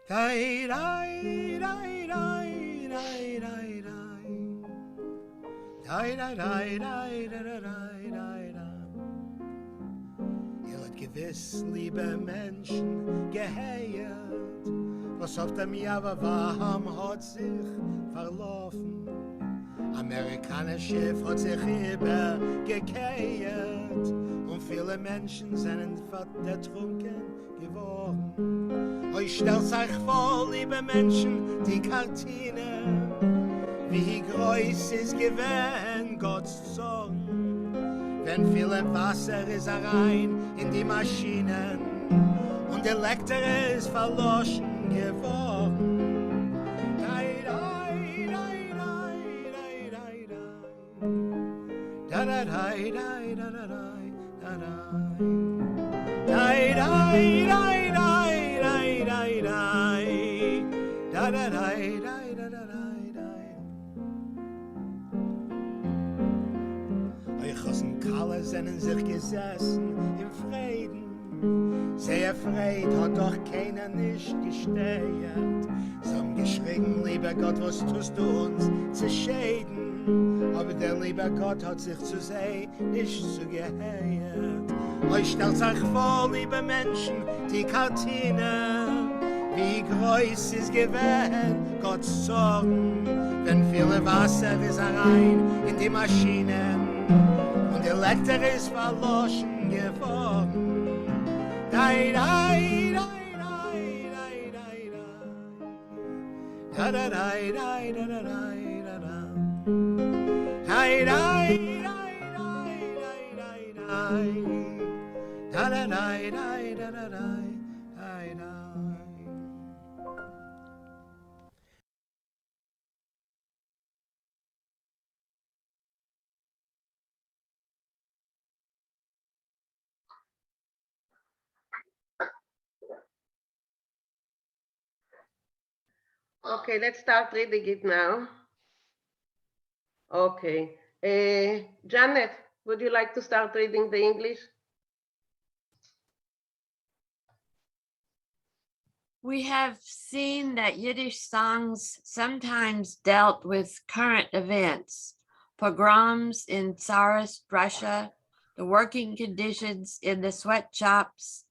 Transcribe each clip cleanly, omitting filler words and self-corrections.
Die, die, die, die, die, die, die. Die, die, die, die, die, die, die, die. Ihr hat gewiss, liebe Menschen, geheiert, was auf dem Java-Waham hat sich verlaufen. Amerikanische Schiff hat sich übergekehrt und viele Menschen sind ertrunken geworden. Euch stellt euch vor, liebe Menschen, die Kantine, wie groß ist gewesen Gottes Zorn, wenn viel Wasser ist rein in die Maschinen und der Lektor ist verloschen geworden. Da da da da da da da da da da da da da. Euch Kalle sind sich gesessen im Frieden. Sehr Freit hat doch keiner nicht gesteuert. Sie haben geschrien, lieber Gott, was tust du uns zu schäden? Aber der liebe Gott hat sich zu sehen nicht zugehört. Euch stellt euch vor, liebe Menschen, die Kantine, wie groß ist gewesen Gottes Zorn, wenn viel Wasser ist rein in die Maschinen und der Lektor ist verloschen geworden. Dai, dai, dai, dai, dai, dai, dai. Da, da, dai, dai, da, da, dai, da, da. Dai, dai, dai, dai, dai, dai, dai. Da, da, dai, dai, da, da, dai, dai, dai. Okay, let's start reading it now. Okay. Janet, would you like to start reading the English? We have seen that Yiddish songs sometimes dealt with current events, pogroms in Tsarist Russia, the working conditions in the sweatshops,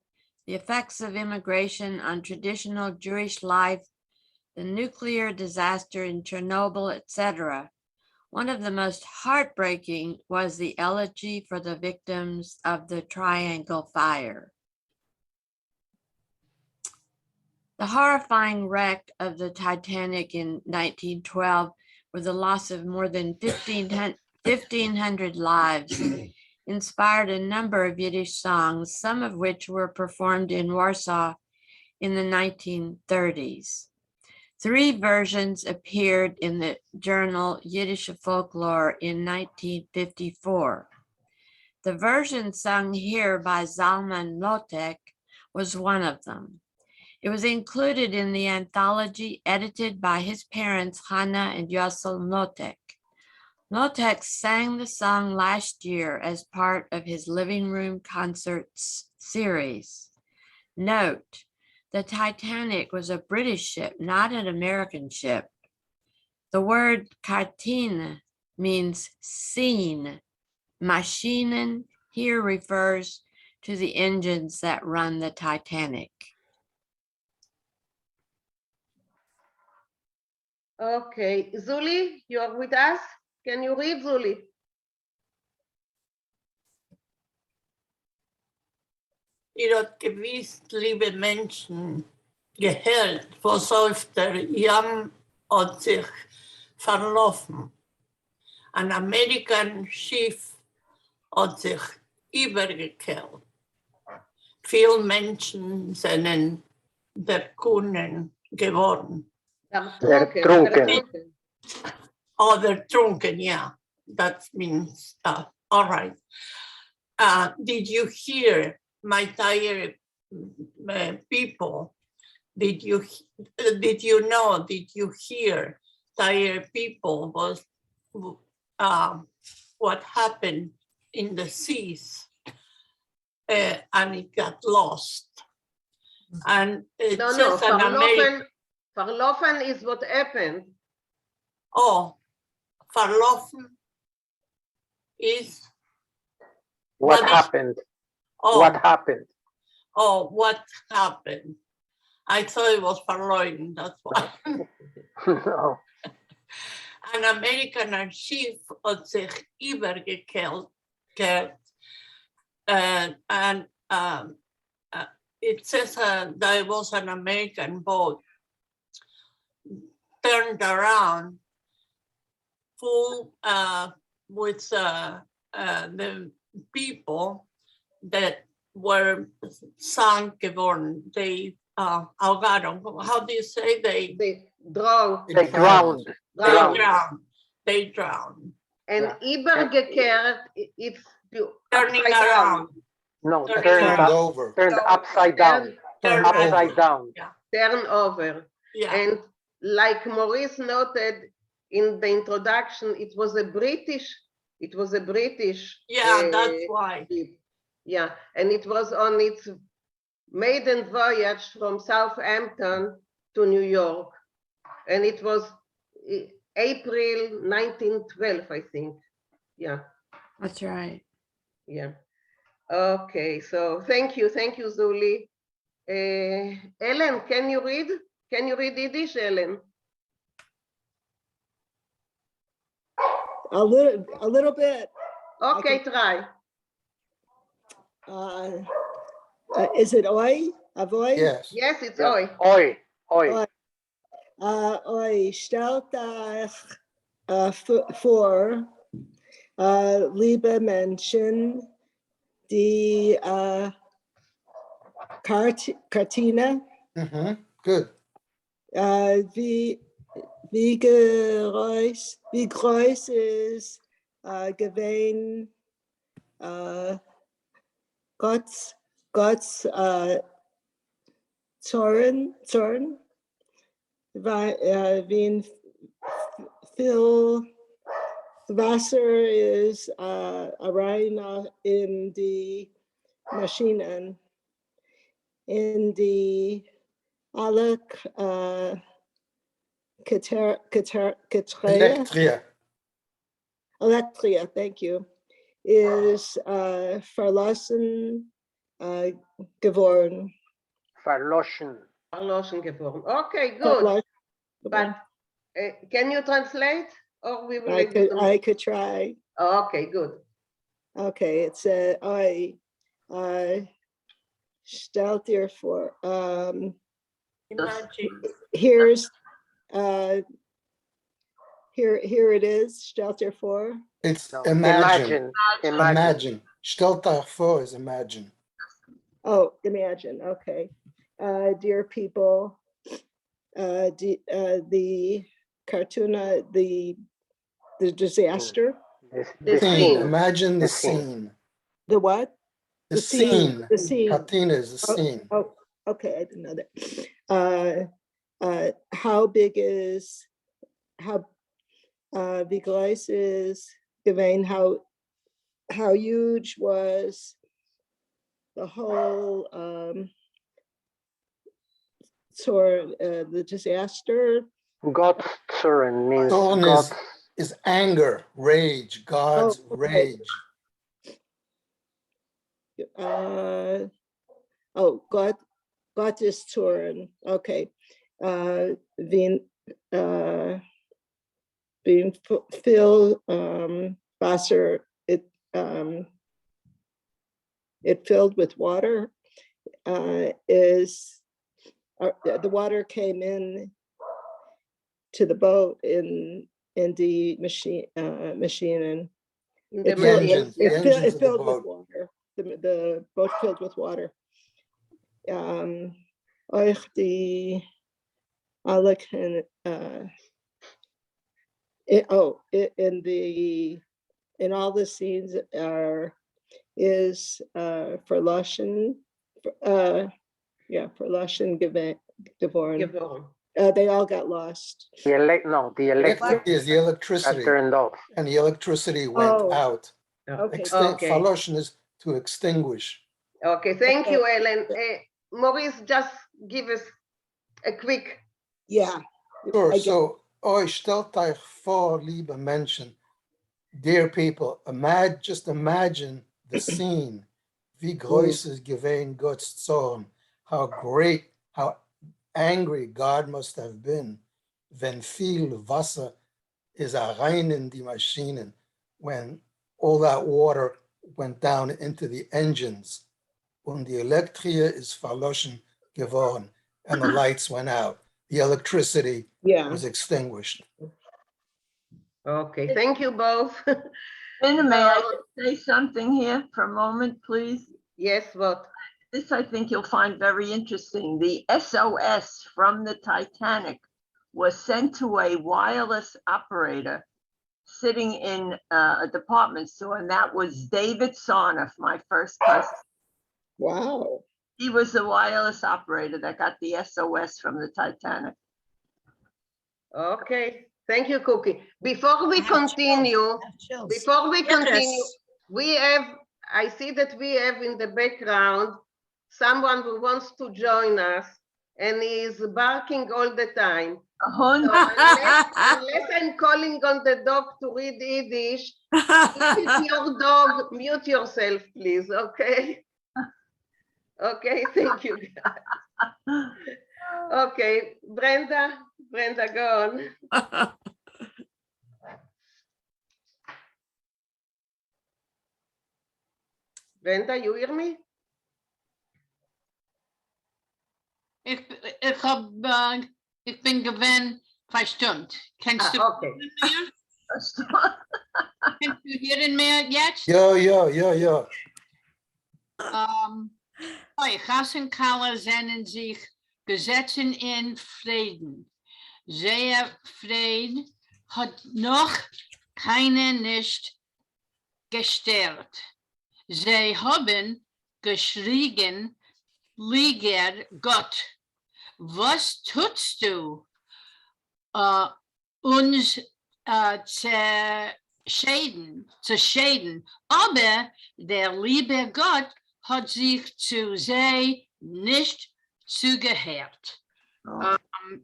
the effects of immigration on traditional Jewish life, the nuclear disaster in Chernobyl, etc. One of the most heartbreaking was the elegy for the victims of the Triangle Fire. The horrifying wreck of the Titanic in 1912, with the loss of more than 1,500 lives, inspired a number of Yiddish songs, some of which were performed in Warsaw in the 1930s. 3 versions appeared in the journal Yiddish Folklore in 1954. The version sung here by Zalman Lotek was one of them. It was included in the anthology edited by his parents, Hannah and Yossel Lotek. Lotek sang the song last year as part of his Living Room Concerts series. Note, the Titanic was a British ship, not an American ship. The word Kartine means seen. Maschinen here refers to the engines that run the Titanic. Okay, Zuli, you are with us? Can you read, Zuli? Ihr habt gewiss, liebe Menschen, gehört, was auf der Jam hat sich verlaufen. Ein Amerikanschiff hat sich übergekehrt. Viele Menschen sind erkunden geworden. Ertrunken. Oder trunken, yeah. That means, all right. Did you hear, my tired people? Did you know, did you hear, tired people, was what happened in the seas and it got lost. And it No, says an American. verlaufen is what happened. Oh, verlaufen is What What is- happened? oh What happened? oh what happened? I thought it was verloren. That's why. No. Ein Amerikaner Schiff hat sich übergekehrt. And it says there was an American boat turned around full with the people that were sunk geworden. They ahogaron. How do you say they? They drowned. They drowned. They Drowned. drowned. They drowned. And Yeah. übergekehrt, it's the Turning upside down. around. No, Turned turned Turned up, over. turned upside down. Turn Upside over. down. Turn over. Yeah. And like Maurice noted in the introduction, it was a British Yeah, that's why. ship. Yeah, and it was on its maiden voyage from Southampton to New York. And it was April 1912, I think. Yeah, That's right. yeah. Okay, so thank you, Zuli. Ellen, can you read? Can you read Yiddish, Ellen? A little bit. Okay, try. Is it oi? Avoid? Yes. Yes, it's Yeah. oi. Oi, oi. Oi, stellt euch vor, liebe Menschen, die Kantine, Good. wie groß ist gewesen Gott's Zorn, wie viel Wasser ist rein in die Maschinen, in die alle Electria, thank you, is verlassen geworden. Verloschen. Verloschen geworden. Okay, good. But can you translate? Or we will I could try. Okay, good. Okay, it's I stellt dir vor. Imagine. Here's here it is. Stellt dir vor. It's No. imagine. Imagine. Imagine. Stellt euch vor is imagine. Oh, imagine. Okay, dear people, the cartoon, the disaster. The Scene. scene. Imagine the The scene. scene. The what? The scene. The scene. Katina is the scene. Oh, okay, I didn't know that. How big is wie groß is gewesen? How huge was the whole the disaster? God's Zorn means Zorn God's. is anger, rage, God's Oh, okay. rage. God is Zorn. Okay. Wie fill Wasser, it filled with water, is the water came in to the boat in the machine and In it the filled, machine, the yeah. engines it of the filled with boat. water. The boat filled with water. Euch die alle can in all the scenes is verlassen, verlassen geworden. Geworden. They all got lost. The electric Electricity is the got electricity, turned off. and the electricity went Oh, out. Okay. Okay. Verloschen is to extinguish. Okay, thank you, Ellen. Maurice, just give us a quick. Yeah. Sure, I get- so, stellt euch vor, liebe Menschen, dear people, just imagine the scene. Wie groß ist gewesen Gottes Zorn, how great, how angry God must have been, wenn viel Wasser is rein in die Maschinen, when all that water went down into the engines, und die Elektrie ist verloschen geworden, and the lights went out. The electricity Yeah. was extinguished. Okay, thank you both. May I say something here for a moment, please? Yes, what? This I think you'll find very interesting. The SOS from the Titanic was sent to a wireless operator sitting in a department store, and that was David Sarnoff, my first cousin. Wow. He was the wireless operator that got the SOS from the Titanic. Okay, thank you, Cookie. Before we continue, we have, I see that we have in the background someone who wants to join us, and he is barking all the time. A hund. So unless I'm calling on the dog to read Yiddish, if it's your dog, mute yourself, please, okay? Okay, thank you. Okay, Brenda, go on. Brenda, you hear me? Ik ben gewend verstummt. Kennst du Okay. mehr? Kannst du hören mehr jetzt? Ja. Gassenkaller sennen sich Gesetzen in Frieden. Sehr Frieden hat noch keiner nicht gestört. Sie haben geschrien, lieber Gott, was tust du, uns zerschäden? Aber der liebe Gott hat sich zu sie nicht zugehört.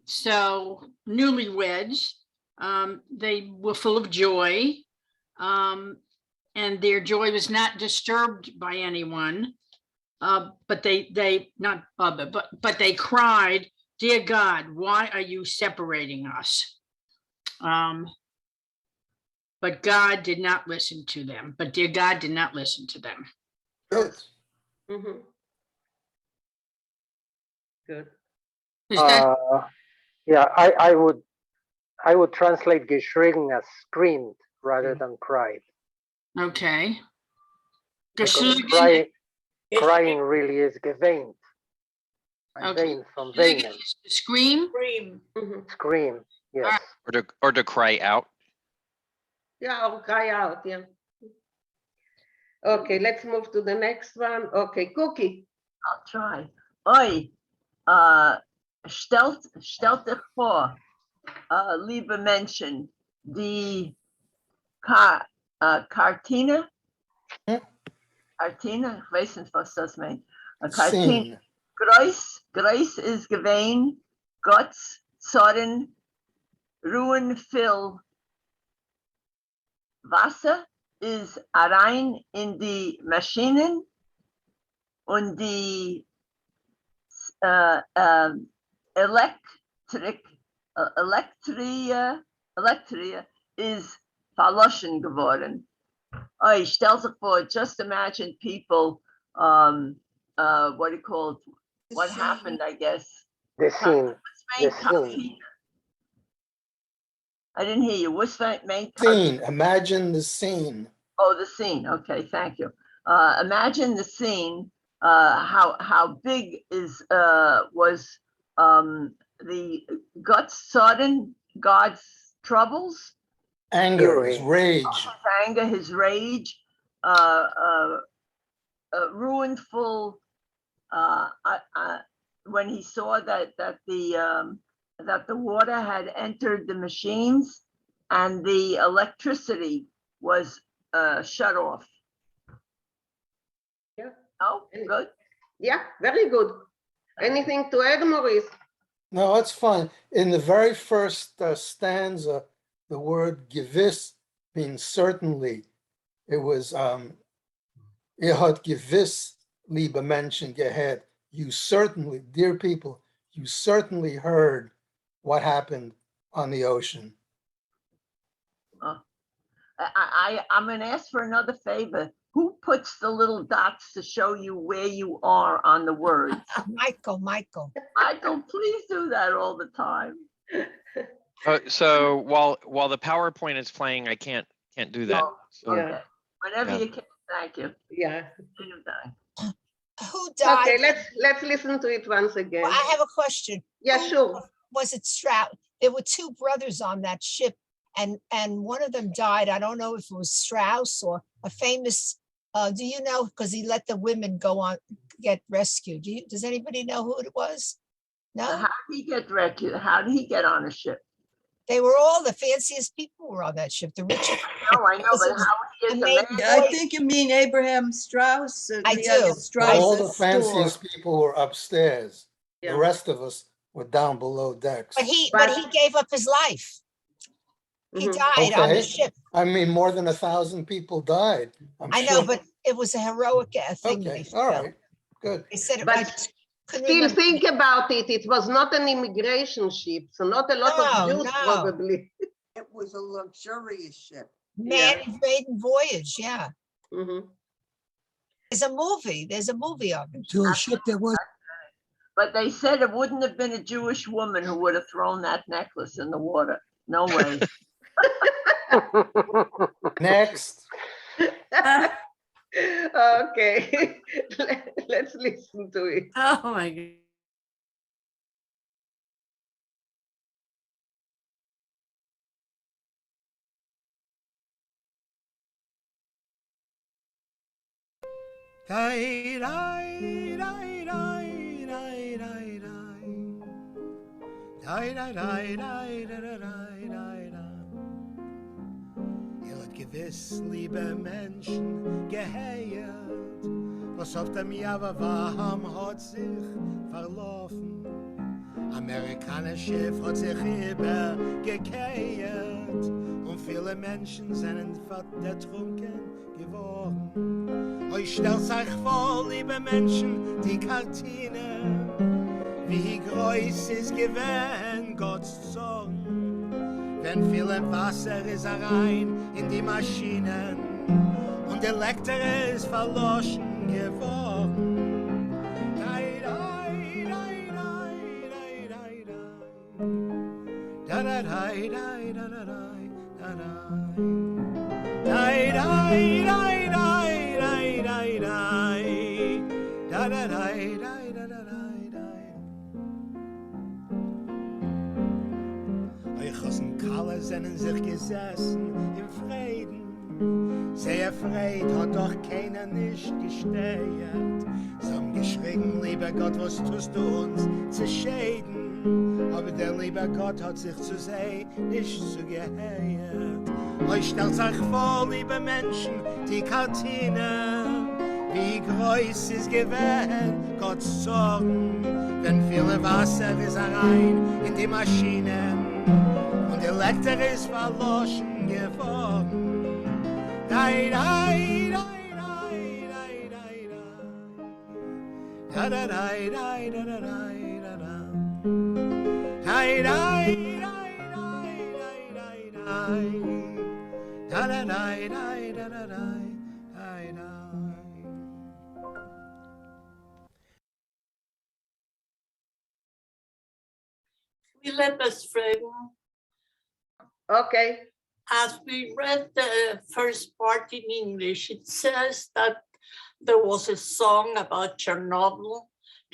So newlyweds, they were full of joy, and their joy was not disturbed by anyone. But they cried, "Dear God, why are you separating us?" But God did not listen to them. But dear God did not listen to them. Good. Mhm. Good. Is that Yeah, I would translate geschrien as screamed rather than cried. okay? Because Geschlagen crying really is geweint. Okay. Wein from weinen. is to scream. Mhm. Scream, yes. Or to cry out. Yeah, or cry out, yeah. Okay, let's move to the next one. Okay, Cookie. I'll try. Oi, stellt dich vor, liebe Menschen, die Kartine, ich weiß nicht, was das meint. Scene. Grace is gewesen, Gottes Zorn, Ruhen fill. Wasser ist rein in die Maschinen und die Elektrie ist verloschen geworden. Oh, stell sich vor, just imagine people, what do you call it? What happened, I guess. The scene. The scene. I didn't hear you. What's that main? Scene. Imagine the scene. Oh, the scene. Okay, thank you. Imagine the scene. How big is was the God's troubles, Anger, his Fury. rage. his anger, his rage, ruinful. When he saw that the water had entered the machines and the electricity was shut off. Yeah. Oh, good. Yeah, very good. Anything to add, Maurice? No, that's fine. In the very first stanza, the word gewiss means certainly. It was, hat gewiss, liebe Menschen, gehört. You certainly, dear people, you certainly heard what happened on the ocean. I'm gonna ask for another favor. Who puts the little dots to show you where you are on the words? Michael. Michael, please do that all the time. So while the PowerPoint is playing, I can't do that. Oh, So, Yeah. Okay, whenever Yeah. you can, thank you. Yeah. Who died? Okay, let's listen to it once again. Well, I have a question. Yeah, Who- sure. Was it Strauss? There were two brothers on that ship and one of them died. I don't know if it was Strauss or a famous, do you know? Because he let the women go on, get rescued. Does anybody know who it was? No, How did he get rescued? How did he get on a ship? they were all the fanciest people were on that ship, the richest. No, I know, but how he is a man? Amazing. Yeah, I think you mean Abraham Strauss. I he had do. Strauss All the store. fanciest people were upstairs. Yeah. The rest of us were down below decks. But he But- gave up his life. He Mhm. died on the Okay. ship. I mean, more than 1,000 people died. I'm I know, sure. but it was a heroic thing. Okay, they all felt. right, good. They said it, But I just couldn't Still remember. think about it. It was not an immigration ship, so not a lot No, of Jews no. probably. It was a luxurious ship. Maiden voyage, yeah. Mhm. There's a movie of it. To a ship that was. But they said it wouldn't have been a Jewish woman who would have thrown that necklace in the water. No way. Next, Okay, let's listen to it. Oh, my God. Dai, dai, dai, dai, dai, dai, dai. Dai, dai, dai, dai, dai, dai, dai, dai, dai. Ihr hat gewiss, liebe Menschen, geheiert, was auf dem Java Waham hat sich verlaufen. Amerikanische Schiff hat sich übergekehrt und viele Menschen sind ertrunken geworden. Euch stellt euch vor, liebe Menschen, die Kartine, wie groß ist gewesen Gottes Zorn. Wenn viel Wasser ist rein in die Maschinen und der Lektor ist verloschen geworden. Dai, dai, dai, dai, dai, dai, dai. Da, da, dai, dai, da, da, dai, da, dai. Dai, dai, dai, dai, dai, dai, dai. Da, da, dai, dai, da, da, dai, dai. Euch aus dem Kalle sind sich gesessen im Frieden. Sehr freit hat doch keiner nicht gesteuert. Sie haben geschrien, lieber Gott, was tust du uns zu schäden? Aber der liebe Gott hat sich zu sehen nicht zugehört. Euch stellt euch vor, liebe Menschen, die Kartine, wie groß ist gewesen Gottes Zorn, wenn viel Wasser ist rein in die Maschinen und der Lektor ist verloschen geworden. Dai, dai, dai, dai, dai, dai, dai. Da, da, dai, dai, da, da, dai, da, da. Dai, dai, dai, dai, dai, dai, dai. Da, da, dai, dai, da, da, dai, dai, dai. We let us fragen. Okay. As we read the first part in English, it says that there was a song about Chernobyl.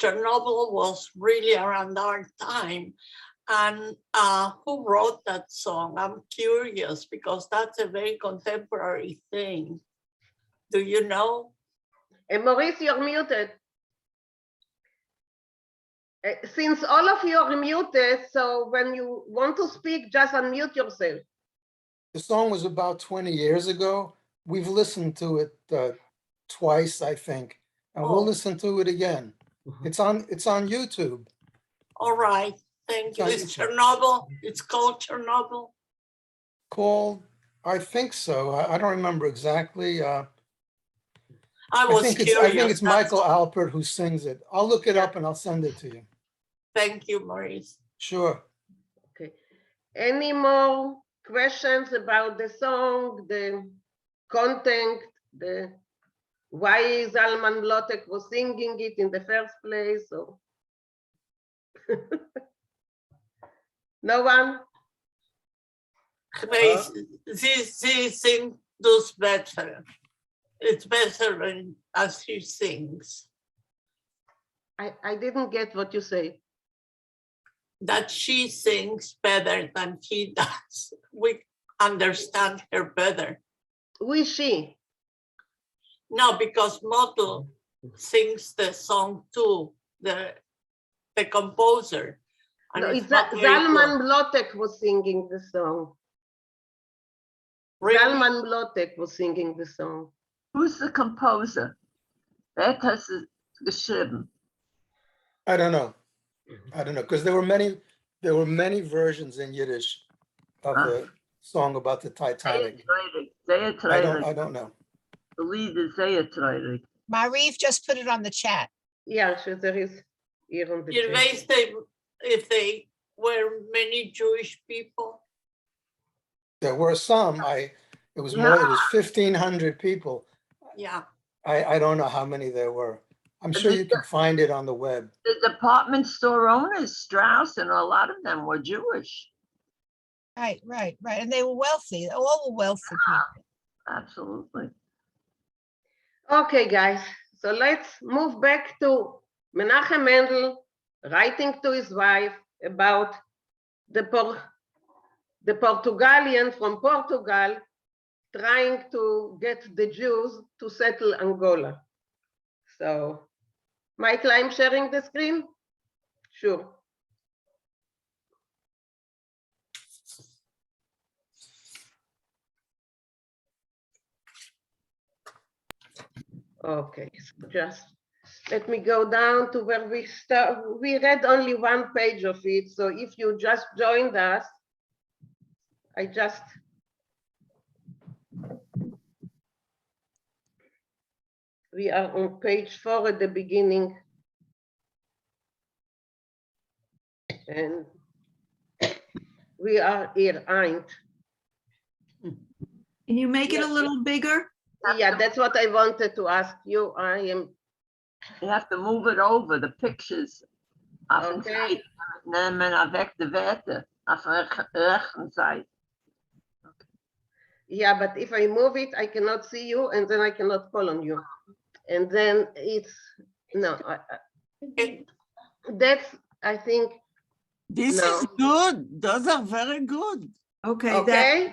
Chernobyl was really around our time. And who wrote that song? I'm curious because that's a very contemporary thing. Do you know? Maurice, you're muted. Since all of you are muted, so when you want to speak, just unmute yourself. the song was about 20 years ago. We've listened to it twice, I think, and we'll Oh. listen to it again. It's on YouTube. All right, thank you. on It's YouTube. Chernobyl. It's called Chernobyl. Called, I think so. I don't remember exactly. I I was think curious. it's Michael Alpert who sings it. I'll look it up and I'll send it to you. Thank you, Maurice. Sure. Okay. Any more questions about the song, the content, the why Zalman Blotek was singing it in the first place? Or no one? She sings those better. It's better when as she sings. I didn't get what you say. That she sings better than he does. We understand her better. Who is she? No, because Motel sings the song too, the composer. And No, it's it's not very Zalman good. Blotek was singing the song. Really? Zalman Blotek was singing the song. Who's the composer? Wer hat es geschrieben? I don't know. Because there were many versions in Yiddish of the song about the Titanic. Sehr traurig. I don't know. The lead is sehr traurig. Marif just put it on the chat. Yeah, sure, there is here on the You chat. raised if they were many Jewish people. There were some. It was 1,500 people. Yeah. I don't know how many there were. I'm sure you can find it on the web. The department store owners, Strauss, and a lot of them were Jewish. Right. And they were wealthy. All were wealthy people. Absolutely. Okay, guys, so let's move back to Menachem Mendel writing to his wife about the Portugalian from Portugal trying to get the Jews to settle Angola. So, Michael, I'm sharing the screen? Sure. Okay, so just let me go down to where we start. We read only one page of it, so if you just joined us, we are on page 4 at the beginning. And we are here, Eint. Can you make it a little bigger? Yeah, that's what I wanted to ask you. You have to move it over, the pictures. Auf den Okay. Seiten. Nehmen weg de Werte. Auf der rechten Seite. Yeah, but if I move it, I cannot see you, and then I cannot call on you. And then it's, no, that's, I think. This No. is good. Those are very good. Okay. Okay.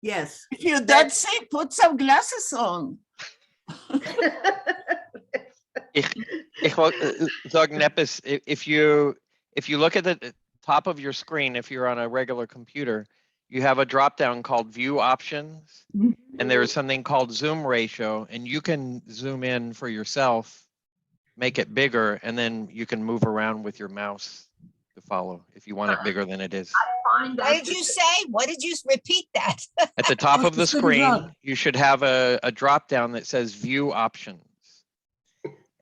Yes. If you don't see, put some glasses on. Ich wollte sagen, Nepis, if you look at the top of your screen, if you're on a regular computer, you have a drop down called View Options, and there is something called Zoom Ratio, and you can zoom in for yourself, make it bigger, and then you can move around with your mouse to follow if you want it bigger than it is. What did you say? What did you repeat that? At the top of the screen, you should have a drop down that says View Options.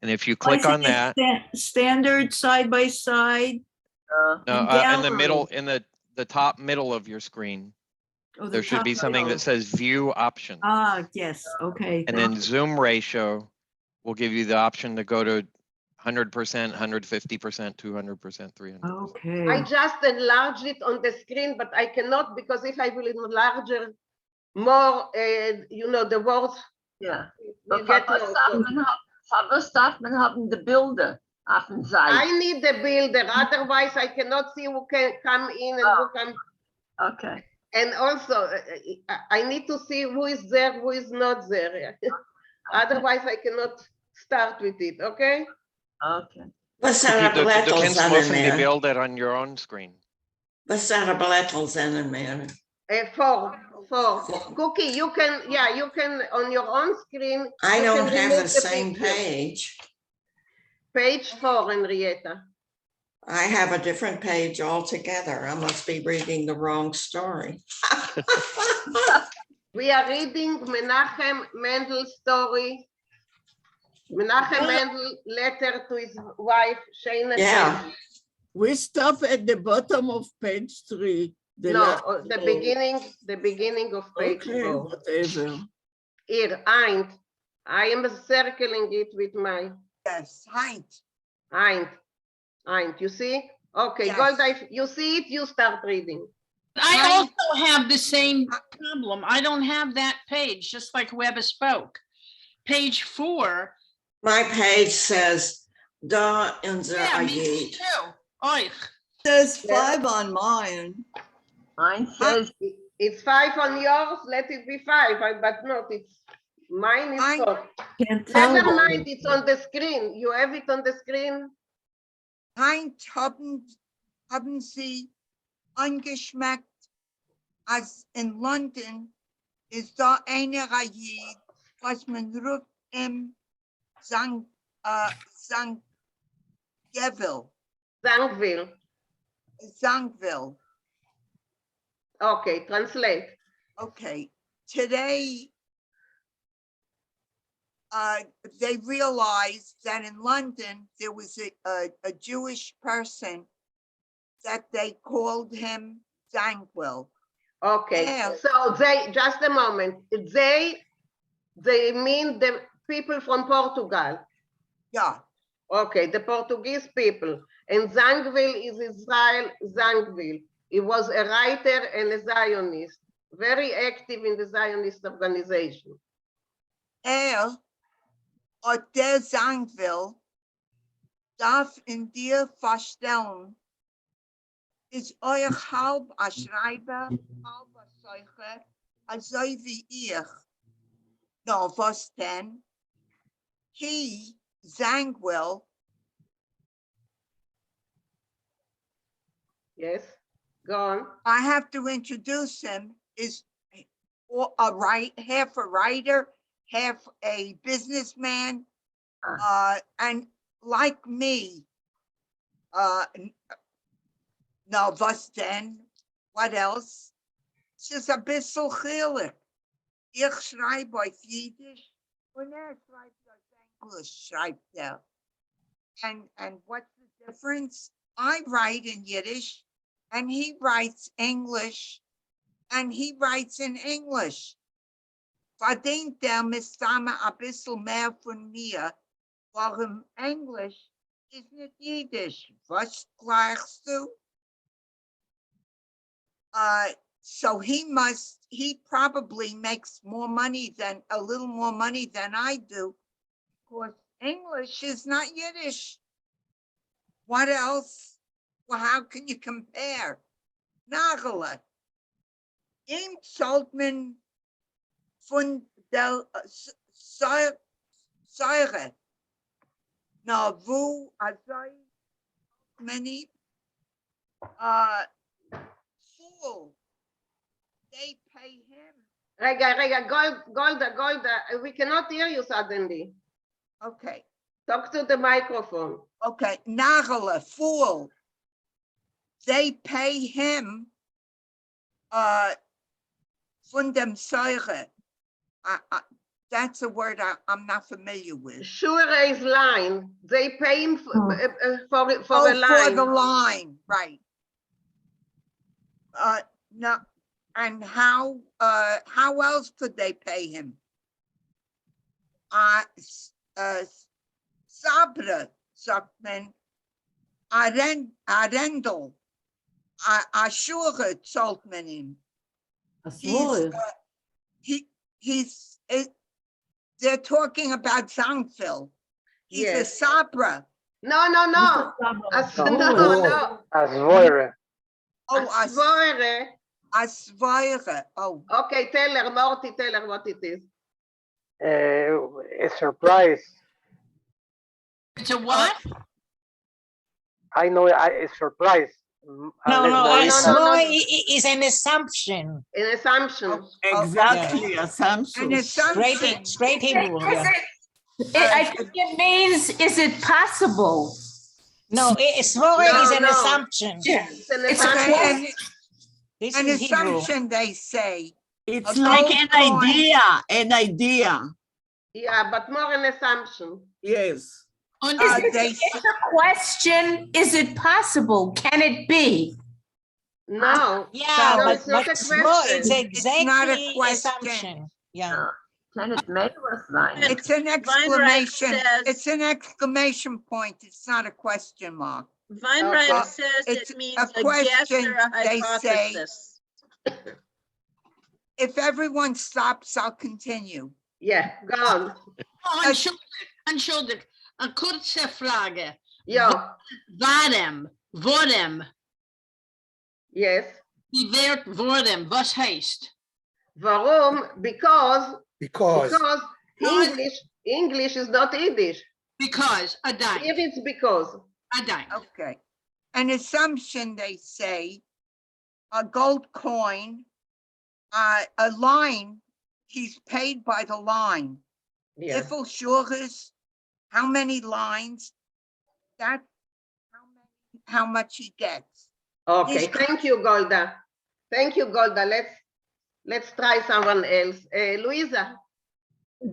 And if you click on that, Standard, side by side. in the middle, in the top middle of your screen, there should be something that says View Options. Ah, yes, okay. And then Zoom Ratio will give you the option to go to 100%, 150%, 200%, 300%. Okay. I just enlarged it on the screen, but I cannot, because if I will enlarge it more, the words. Yeah. will get lost. Was darf man haben the builder auf den Seiten? I need the builder, otherwise I cannot see who can come in and who can. Okay. And also, I need to see who is there, who is not there. Otherwise, I cannot start with it, okay? Okay. Du kannst müssen die Bilder on your own screen. Was are Blättel sind mehr? Four. Cookie, you can on your own screen. I don't have the same page. Page 4, Henrietta. I have a different page altogether. I must be reading the wrong story. We are reading Menachem Mendel's story. Menachem Mendel letter to his wife, Shana. Yeah. We stop at the bottom of page 3. No, the beginning of page Okay, 4. whatever. Here, Eint. I am circling it with my Yes, Heint. Eint. You see? Okay, Yes. Golda, if you see it, you start reading. I also have the same problem. I don't have that page, just like Webber spoke. Page 4. My page says, Da unser Yeah, me Ayid. too. Oich. Says 5 on mine. Mine says, It's 5 on yours, let it be 5, but not, it's, mine is 4. Never mind, it's on the screen. You have it on the screen? Heint haben Sie angeschmeckt, als in London ist da eine Reihe, was man ruft im St. Geville. Zangville. Okay, translate. Okay, today they realized that in London there was a Jewish person that they called him Zangwill. Okay, Yeah. so they, just a moment, they mean the people from Portugal. Yeah. Okay, the Portuguese people. And Zangwill is Israel Zangwill. He was a writer and a Zionist, very active in the Zionist organization. Oder der Zangwill darf in dir verstellen, ist euch halb a Schreiber, halb a Seucher, also wie ich. No, was denn? He, Zangwill, Yes, go on. I have to introduce him, is half a writer, half a businessman, and like me, no, was denn? What else? Es ist ein bisschen chillig. Ich schreibe auf Jiddisch und schreibt auf Englisch, schreibt And what's the difference? I write in Yiddish and he writes English and he writes in English. Verdient misstame a bisschen mehr von mir, warum Englisch ist nicht Jiddisch. Was klagst du? So he probably makes more money a little more money than I do, because English is not Yiddish. What else? Well, how can you compare? Nagele. Ihm zahlt man von der Säure. Na, wo, also, many, fool, they pay him. Rega, Golda, we cannot hear you suddenly. Okay. Talk to the microphone. Okay, Nagele, fool. They pay him von dem Säure. That's a word I'm not familiar with. Sure is line. They pay him for the line. For the line, right. No, and how else could they pay him? Sabra, sagt man, Arendel, Ashure zahlt man ihm. They're talking about Zangwill. He's a Sabra. No. No. Asvoire. Oh, Asvoire. Asvoire. Oh. Okay, Morty, tell her what it is. A surprise. It's a what? I know a surprise. Is an assumption. An assumption. Exactly, assumption. Straight Hebrew. Yeah. I think it means, is it possible? No, svoren No, is an no. assumption. Yeah. It's an It's a assumption. question. This An is Hebrew. assumption, they say. It's A like gold an coin. idea, an idea. Yeah, but more an assumption. Yes. And They it's a question, is it possible? Can it be? No. Yeah, No, but it's not a svo question. is It's not a exactly question. assumption. Yeah. Can it make us sein? It's an Weinreich exclamation. says- It's an exclamation point. It's not a question mark. Weinreich Okay. says It's it means a a guess question, or a they say. hypothesis. If everyone stops, I'll continue. Yeah, go on. Entschuldigt. Eine kurze Frage. Ja, Vorem. yes. Die Wert vorem, was heißt? Warum? Because Because English is not Yiddish. Because, a dime, Here it's because. a dime. Okay. An assumption, they say, a gold coin, a line, he's paid by the line. Yeah. Ifel Shurgis, how many lines? That's how much he gets. Okay, This- thank you, Golda. Thank you, Golda. Let's try someone else. Louisa.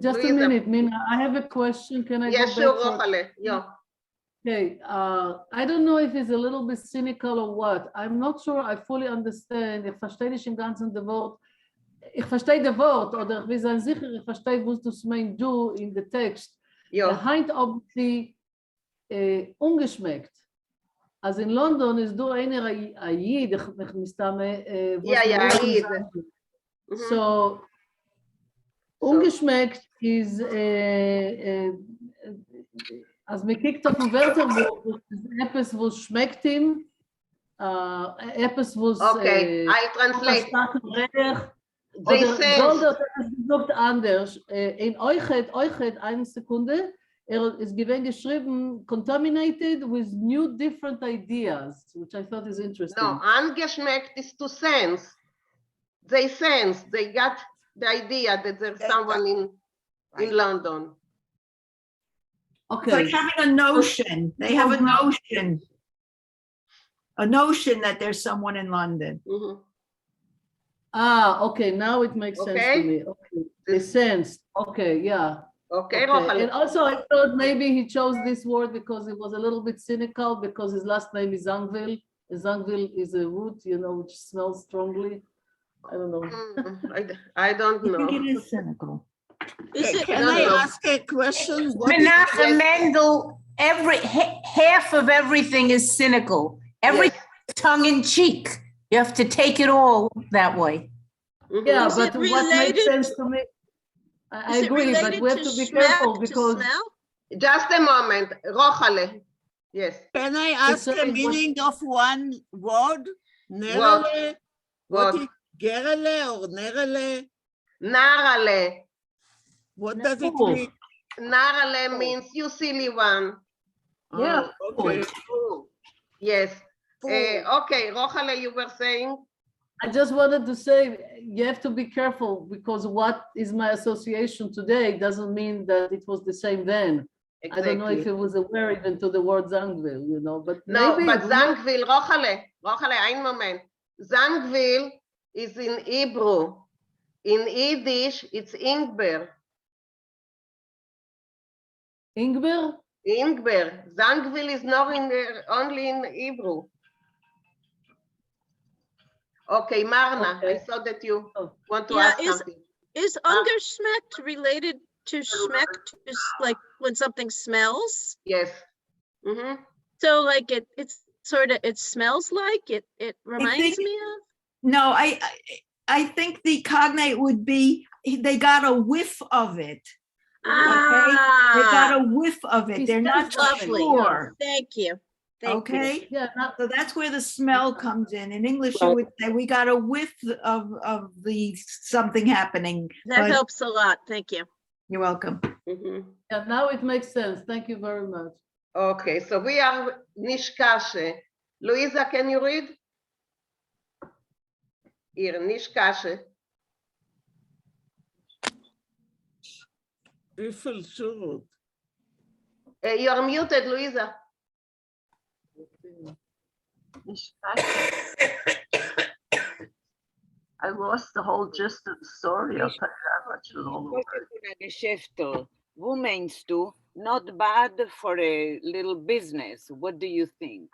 Just a Louisa. minute, Mina. I have a question. Can I Yeah, go sure, back for? Rochale. Yeah. Okay, I don't know if it's a little bit cynical or what. I'm not sure I fully understand. Ich verstehe nicht im ganzen das Wort. Ich verstehe das Wort, oder ich will sein sicher, ich verstehe, was du meinst du in the text. Ja. Heint ob die ungeschmeckt. Also in London ist du einer Ayid, ich mistame. Ja, ja, Ayid. So, ungeschmeckt ist, als man kijkt auf ein Wörterbuch, etwas, was schmeckt ihm, etwas, was Okay, I'll translate. They oder sense. Golda hat es gesagt anders. In euch eine Sekunde, ist gewesen geschrieben, contaminated with new different ideas, which I thought is interesting. No, angeschmeckt is to sense. They sense. They got the idea that there's someone in London. It's like having a notion. They have a notion. A notion that there's someone in London. Ah, okay, now it makes sense Okay. to me. Okay, the sense. Okay, yeah. Okay, Okay. Rochale. And also, I thought maybe he chose this word because it was a little bit cynical because his last name is Zangvil. Zangvil is a root, which smells strongly. I don't know. I don't know. I think it is cynical. Can I ask a question? Menachem Mendel, half of everything is cynical. Every tongue in cheek. You have to take it all that way. Yeah, Is but it what makes related- sense to me, I Is it agree, but related we have to to be smack, careful to because smell? Just a moment. Rochale. Yes. Can I ask the meaning of one word? Nerele? What is gerele or nerele? Narale. What does it mean? Narale means you silly one. Yeah. Okay. Yes. Okay, Rochale, you were saying? I just wanted to say, you have to be careful because what is my association today doesn't mean that it was the same then. I don't know if Exactly. it was aware even to the word Zangvil, but No, maybe. but Zangvil, Rochale, ein Moment. Zangvil is in Hebrew. In Yiddish, it's Ingber. Ingber? Ingber. Zangvil is not only in Hebrew. Okay, Marna, I saw that you want to ask something. Is ungeschmeckt related to schmeckt, like when something smells? Yes. Mm-hmm. So like it's sort of, it smells like, it reminds think- me of? No, I think the cognate would be, they got a whiff of it. Okay? They got a whiff of it. They're not Lovely. sure. Thank you. Thank you. Okay? Yeah. So that's where the smell comes in. In English, you would say we got a whiff of the something happening. That but helps a lot. Thank you. You're welcome. Yeah, now it makes sense. Thank you very much. Okay, so we are nishkashe. Louisa, can you read? Here, nishkashe. You're muted, Louisa. I lost the whole gist of the story. I'll tell you that much with all the words. Geschäfte. Wo meinst du? Not bad for a little business. What do you think?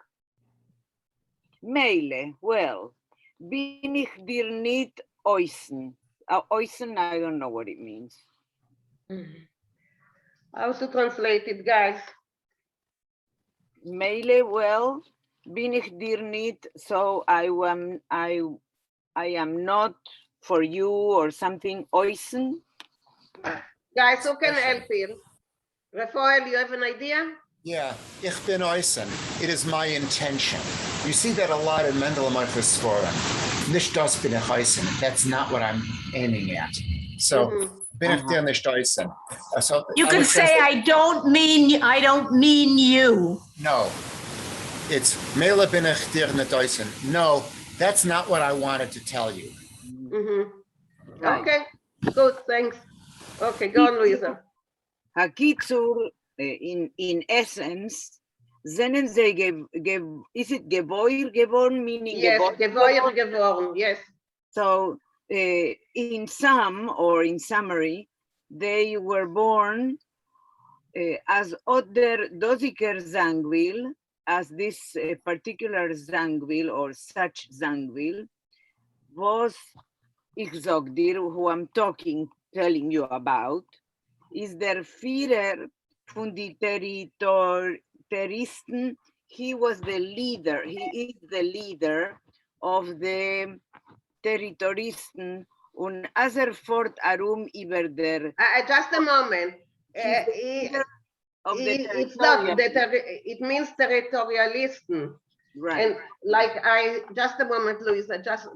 Meile, well, bin ich dir nicht äußern? Äußern, I don't know what it means. How to translate it, guys? Meile, well, bin ich dir nicht, so I am not for you or something, äußern? Guys, who can help here? Rafael, you have an idea? Yeah, ich bin äußern. It is my intention. You see that a lot in Mendel Microspora. Nicht das bin ich äußern. That's not what I'm aiming at. So, bin ich dir nicht äußern. So You I can would say, translate- I don't mean you. No, it's Mele bin ich dir nicht äußern. No, that's not what I wanted to tell you. Right. Okay, good, thanks. Okay, go on, Louisa. Hakitsur, in essence, sind sie is it geboren geworden, meaning yes, geboren geworden, yes. So, in sum or in summary, they were born as other dosiker Zangwil, as this particular Zangwil or such Zangwil was, ich sag dir, who I'm telling you about, is der Führer von die Territoristen. He was the leader, he is the leader of the Territoristen und als fort über der... Just a moment. It's not that it means territorialisten. Right. And just a moment, Louisa, just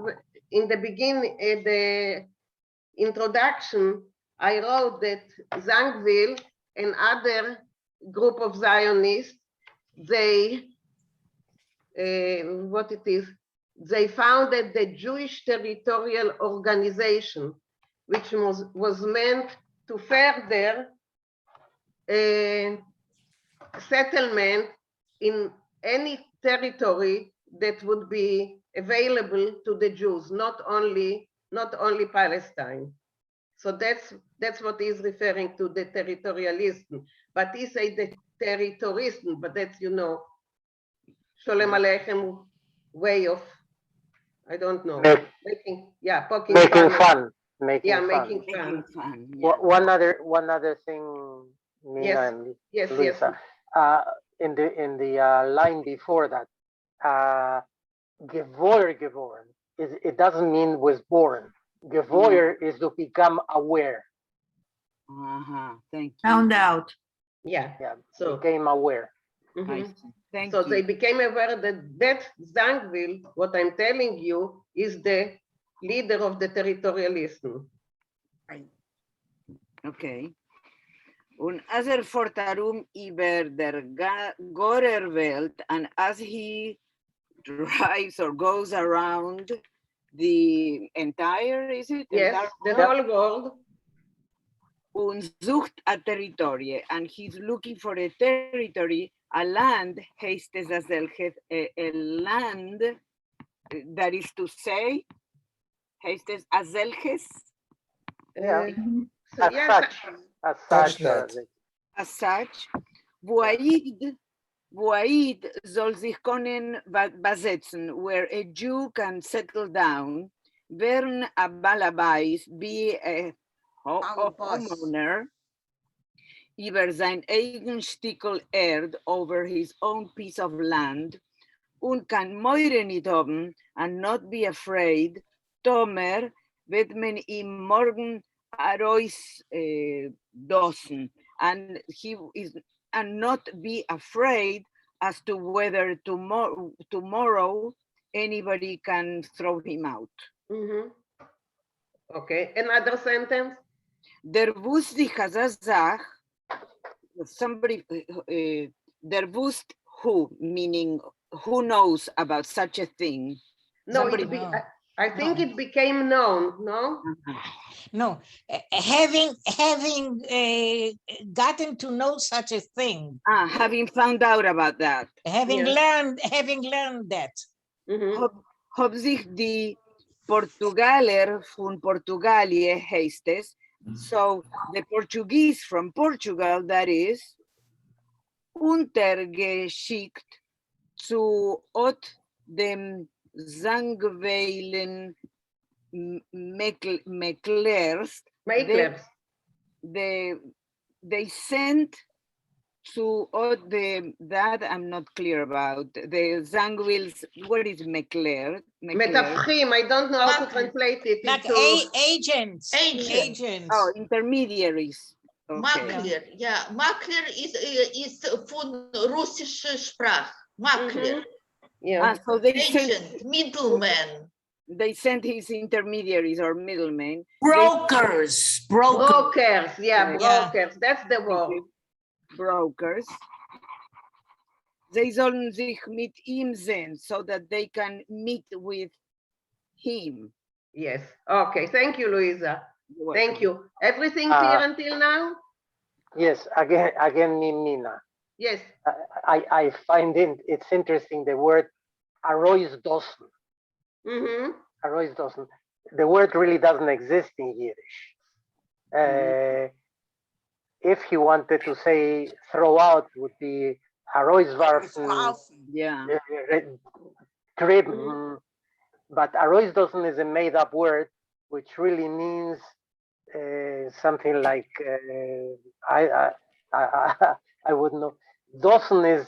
in the beginning, the introduction, I wrote that Zangwil and other group of Zionists, they, they founded the Jewish Territorial Organization, which was meant to further settlement in any territory that would be available to the Jews, not only Palestine. So that's what he's referring to, the territorialism. But he say the territorism, but that's, Sholem Aleichem way of, I don't know, poking Making fun. fun. Making fun. Yeah. One other thing, Nina Yes, and yes, Lisa. In the line before that, geboren, it doesn't mean was born. Gewoer is to become aware. Thank you. Found out. Yeah. So became aware. Thank So you. they became aware that Zangwil, what I'm telling you, is the leader of the territorialism. Okay. Und als fort über der Gorerwelt, and as he drives or goes around the entire, is it? Yes, the whole world. Und sucht a territory, and he's looking for a territory, a land, heißt es als a land, that is to say, heißt es as solches? As such. Woaid soll sich können besetzen, where a Jew can settle down, wern a balabais, be a homeowner, über sein eigen Stickel Erd, over his own piece of land, und kann Meure nicht haben, and not be afraid, Tomer, wird man ihm morgen arois dosen, and he is, and not be afraid as to whether tomorrow anybody can throw him out. Okay, another sentence. Der wusst die Chazazach, somebody, der wusst who, meaning who knows about such a thing. No, somebody, I think it became known, no? No, having gotten to know such a thing, Having found out about that. having learned that. Hab sich die Portugaler von Portugalie heißt es. So the Portuguese from Portugal, that is, untergeschickt zu Ot dem Zangweilen Meklers. They sent to that I'm not clear about. The Zangwils, what is Mekler? Metafchim, I don't know how to translate it. Like into... agents. Oh, intermediaries. Okay. Makler, yeah. Makler is von russische Sprache. Makler. Yeah. So they Agent, middleman. They sent his intermediaries or middlemen. Brokers. Brokers, yeah, brokers. That's the word. Brokers. They sollen sich mit ihm sehen so that they can meet with him. Yes. Okay. Thank you, Luisa. Thank you. Everything clear until now? Yes. Again, Nina. Yes. I find it's interesting the word Arois doesn't. Arois doesn't. The word really doesn't exist in Yiddish. If he wanted to say throw out, would be Arois warfen. Yeah. Trib. But Arois doesn't is a made-up word, which really means something like I wouldn't know. Doesn't is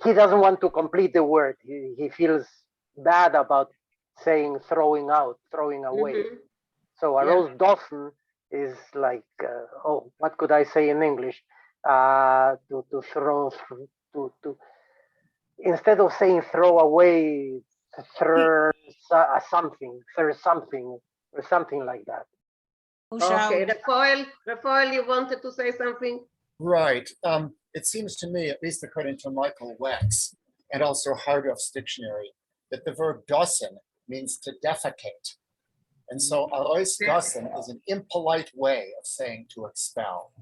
he doesn't want to complete the word. He feels bad about saying throwing out, throwing away. So Arois doesn't is like oh, what could I say in English? To throw to instead of saying throw away, throw something or something like that. Okay, Rafael, you wanted to say something? Right. It seems to me, at least according to Michael Wex and also Hardough's dictionary, that the verb dossen means to defecate. And so arois dossen is an impolite way of saying to expel.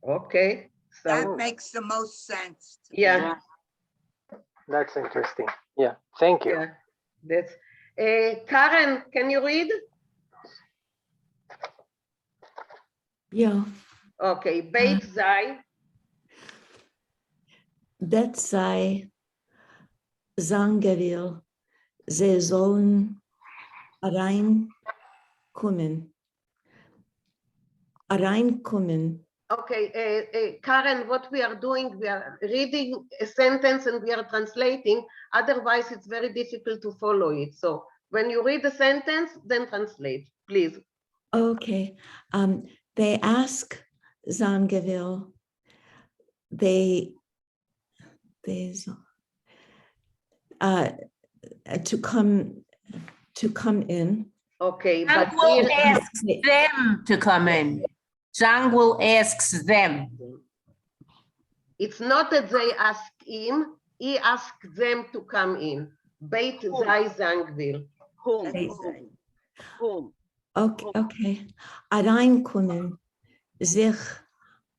Okay. So that makes the most sense. Yeah. That's interesting. Yeah. Thank you. Yeah. That's Karen, can you read? Ja. Okay, Beit sei. Det sei Sangewil, sie sollen reinkommen. Reinkommen. Okay, Karen, what we are doing, we are reading a sentence and we are translating. Otherwise, it's very difficult to follow it. So when you read the sentence, then translate, please. Okay. They ask Zangewil, to come in. Okay, Zhang will ask them to come in. Zhang will ask them. It's not that they ask him, he asked them to come in. Beit sei Zangwil. Whom? Okay. Reinkommen, sich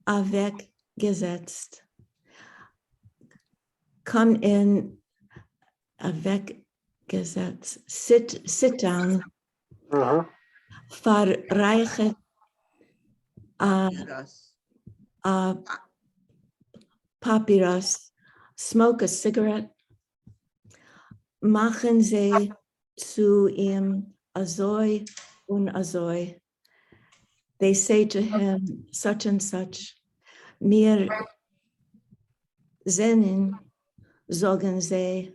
weggesetzt. Come in, weggesetzt. Sit down. Verreiche papyrus. Smoke a cigarette. Machen Sie zu ihm azoi und azoi. They say to him such and such. Mir seinen, sagen sie,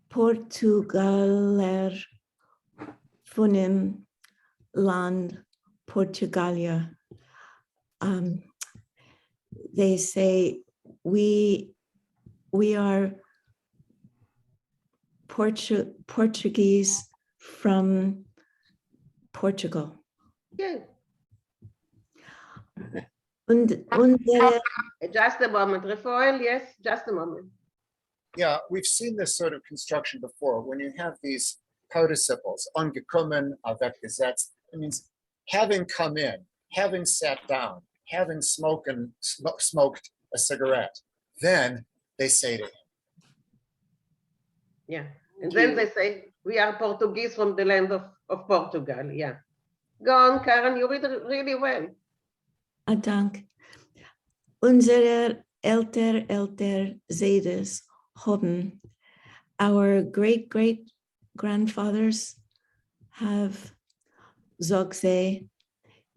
Portugaler von dem Land Portugalia. They say we are Portuguese from Portugal. Yeah. Und just a moment, Rafael, yes, just a moment. Yeah, we've seen this sort of construction before. When you have these participles, angekommen, weggesetzt, it means having come in, having sat down, having smoked a cigarette. Then they say to him. Yeah. And then they say, we are Portuguese from the land of Portugal. Yeah. Go on, Karen, you read really well. Dank. Unsere älter Zedes haben, our great-great-grandfathers have, sag sie,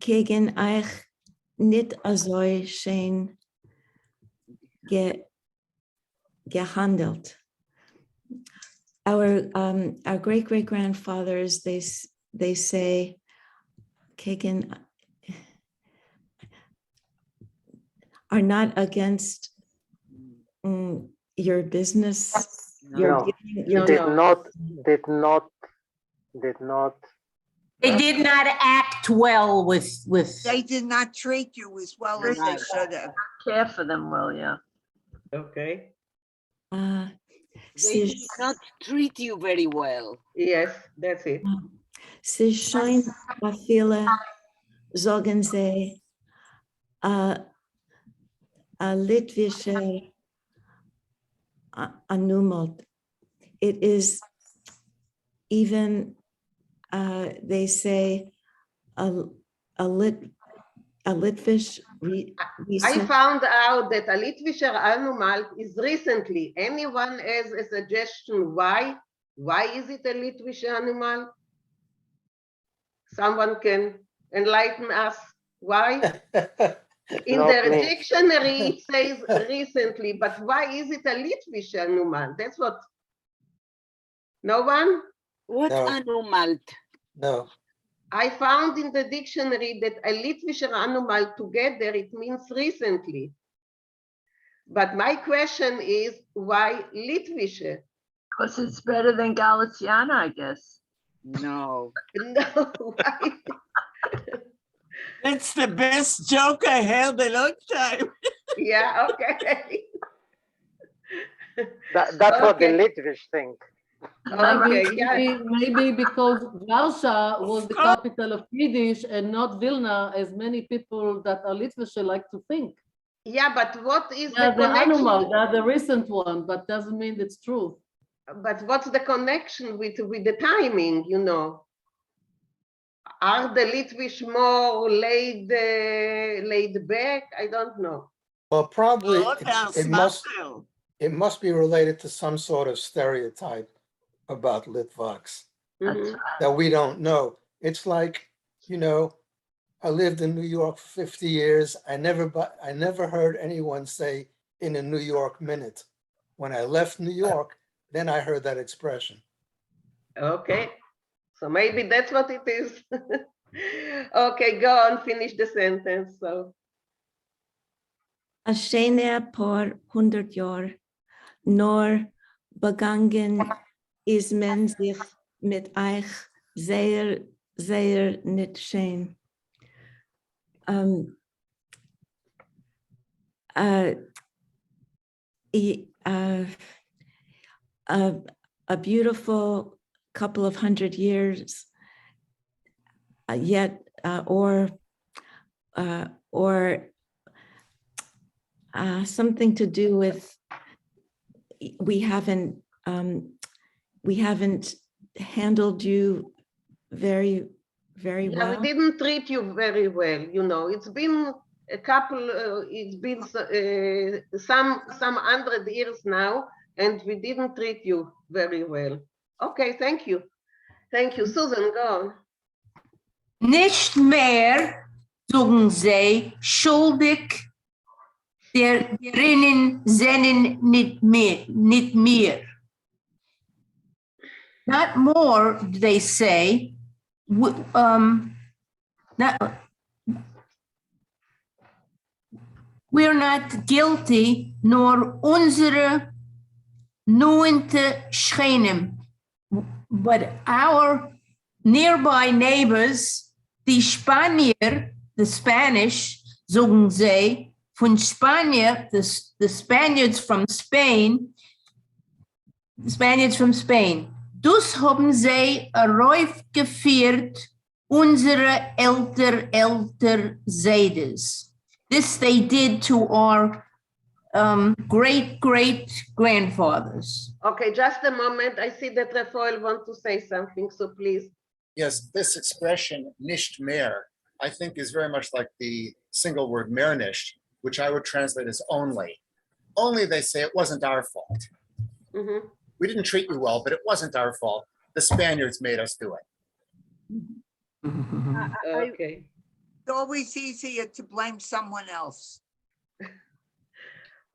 gegen euch nicht so schön gehandelt. Our great-great-grandfathers, they say, gegen, are not against your business. No, did not. They did not act well with. They did not treat you as well as they should have. Care for them well, yeah. Okay. They did not treat you very well. Yes, that's it. Sie scheint bei viele, sagen sie, a litwische Anumalt. It is even, they say, a Litvish. I found out that a Litwischer Anumalt is recently. Anyone has a suggestion why? Why is it a Litwischer Anumalt? Someone can enlighten us why? In the dictionary, it says recently, but why is it a Litwischer Anumalt? That's what. No one? What Anumalt? No. I found in the dictionary that a Litwischer Anumalt together, it means recently. But my question is, why Litwische? Because it's better than Galiciana, I guess. No. No, why? That's the best joke I had a long time. Yeah, okay. That's what the Litvish think. Maybe because Warsaw was the capital of Yiddish and not Vilna, as many people that are Litvish like to think. Yeah, but what is the connection? Animal, the recent one, but doesn't mean it's true. But what's the connection with the timing, you know? Are the Litvish more laid back? I don't know. Well, probably it must be related to some sort of stereotype about Litvaks that we don't know. It's like, you know, I lived in New York for 50 years. I never heard anyone say in a New York minute. When I left New York, then I heard that expression. Okay, so maybe that's what it is. Okay, go on, finish the sentence. So. A schöne paar 100 Jahre, nur begangen ist man sich mit euch sehr, sehr nicht schön. A beautiful couple of 100 years, yet, or something to do with we haven't handled you very well. We didn't treat you very well. You know, it's been a couple. It's been some 100 years now, and we didn't treat you very well. Okay, thank you, Susan. Go on. Nicht mehr, sagen sie, schuldig, derinnen sind nicht mehr. Not more, they say, we're not guilty, nor unsere neunte Schreinem, but our nearby neighbors, die Spanier, the Spanish, sagen sie, von Spanier, the Spaniards from Spain, Spaniards from Spain. Dus haben sie raufgeführt unsere älter Sedes. This they did to our great grandfathers. Okay, just a moment. I see that Rafael wants to say something, so please. Yes, this expression, nicht mehr, I think is very much like the single word mehr nicht, which I would translate as only. Only they say it wasn't our fault. Mm-hmm. We didn't treat you well, but it wasn't our fault. The Spaniards made us do it. Okay. It's always easier to blame someone else.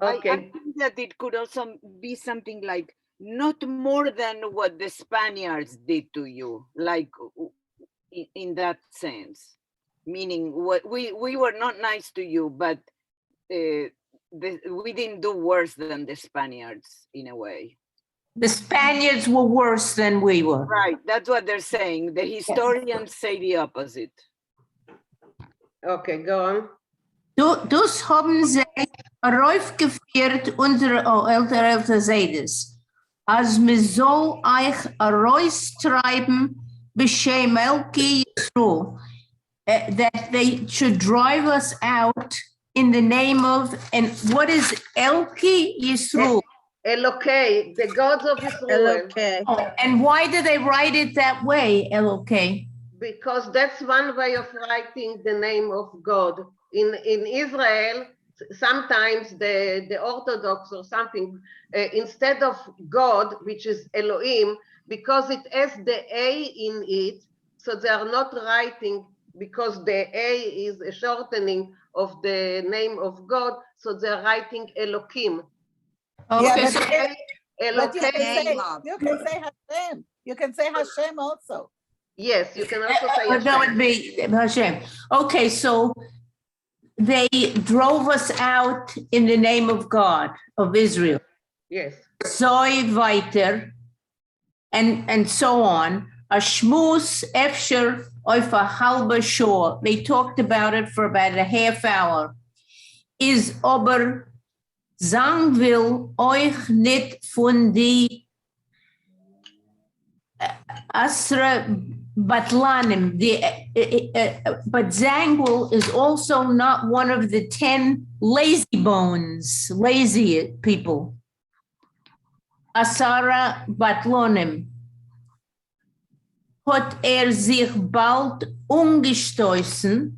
Okay. I think that it could also be something like not more than what the Spaniards did to you, like in that sense, meaning what we were not nice to you, but we didn't do worse than the Spaniards in a way. The Spaniards were worse than we were. Right, that's what they're saying. The historians say the opposite. Okay, go on. Dus haben sie raufgeführt unsere älter Sedes. Als mir soll euch raustreiben, B'Shem Elki Yisroel, that they should drive us out in the name of, and what is Elki Yisroel? Elokei, the gods of Israel. Okay. Oh, and why do they write it that way, Elokei? Because that's one way of writing the name of God. In Israel, sometimes the Orthodox or something, instead of God, which is Elohim, because it has the A in it, so they are not writing, because the A is a shortening of the name of God, so they're writing Elohim. Okay, Yeah, so but you can say Hashem. You can say Hashem also. Yes, you can also say but that would be Hashem. Okay, so they drove us out in the name of God, of Israel. Yes. Zoi weiter, and so on. A shmus efsher auf a halbe shore. They talked about it for about a half hour. Is aber Zang will euch nicht von die Asra Batlanim, but Zangwil is also not one of the 10 lazy bones, lazy people. Asara Batlonim. Hat sich bald umgestoßen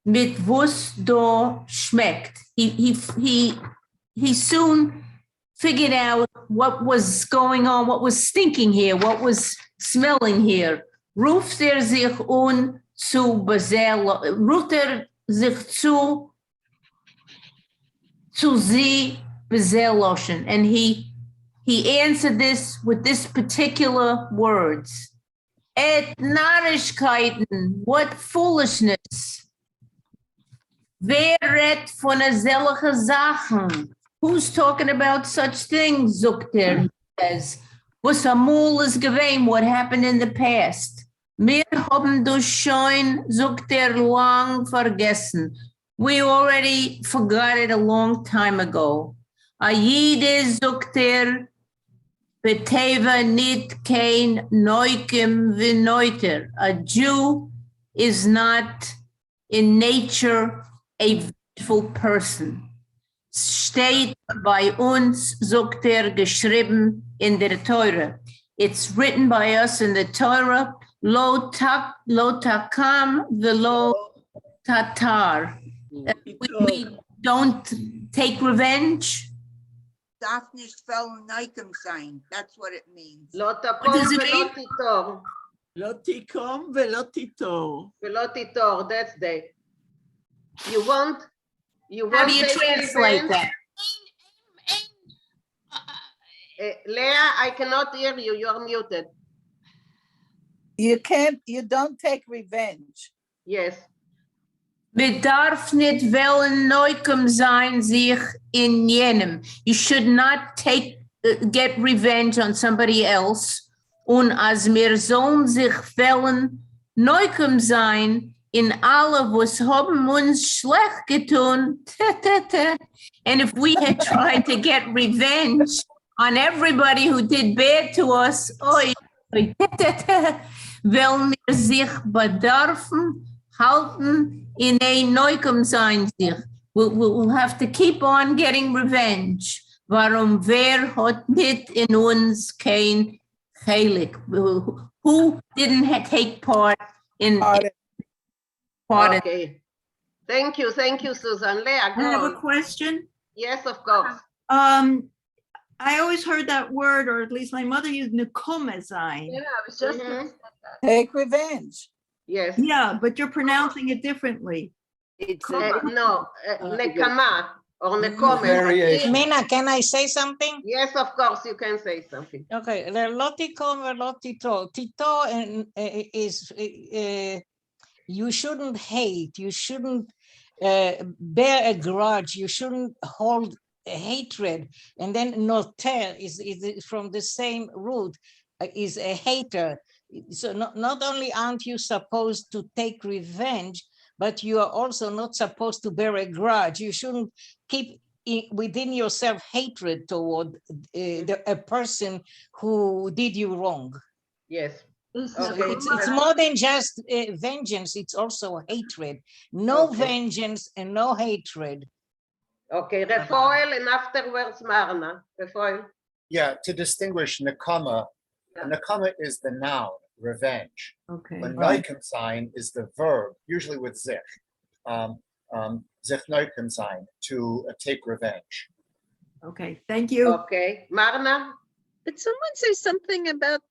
mit was da schmeckt. He soon figured out what was going on, what was stinking here, what was smelling here. Ruft sich zu sich zu sie beseloschen. And he answered this with this particular words. Et Narishkeiten, what foolishness. Wer redt von selche Sachen? Who's talking about such things, Zuchter says. Was amul is gewesen, what happened in the past. Wir haben das schon, Zuchter, long vergessen. We already forgot it a long time ago. A jede Zuchter, beteva nit kein neukem v'neuter. A Jew is not in nature a beautiful person. Steht bei uns, sagt geschrieben in der Torah. It's written by us in the Torah, lo takam v'lo tatar. We don't take revenge. Darf nicht Neukem sein. That's what it means. Lo takom v'lo titor. Lo tikom v'lo titor. V'lo titor, that's the. You want How do you translate that? Leah, I cannot hear you. You are muted. You don't take revenge. Yes. Bedarf nicht wollen neukem sein sich in jenem. You should not get revenge on somebody else. Und als wir sollen sich wollen neukem sein in alle, was haben uns schlecht getun. And if we had tried to get revenge on everybody who did bad to us. Oy, oy, will mir sich bedürfen halten in ein Neukum sein sich. We'll have to keep on getting revenge. Warum wer hat nicht in uns kein Heilig? Who didn't take part in part? Okay. Thank you, Susan. Leah, I go have a on. question. Yes, of course. I always heard that word, or at least my mother used Nekume sein. Yeah, I was just gonna say that. Take revenge. Yes. Yeah, but you're pronouncing it differently. It's No, nekama or nekome. Variation. Mina, can I say something? Yes, of course, you can say something. Okay, lotiko velotito. Tito is you shouldn't hate. You shouldn't bear a grudge. You shouldn't hold hatred. And then noter is from the same root, is a hater. So not only aren't you supposed to take revenge, but you are also not supposed to bear a grudge. You shouldn't keep within yourself hatred toward a person who did you wrong. Yes. Okay. It's more than just vengeance, it's also hatred. No vengeance and no hatred. Okay, Refoel and afterwards Marna. Refoel. Yeah, to distinguish Nakama, Nakama is the noun, revenge. Okay. When Right. Neukum sein is the verb, usually with sich. Sich Neukum sein, to take revenge. Okay, thank you. Okay, Marna? Did someone say something about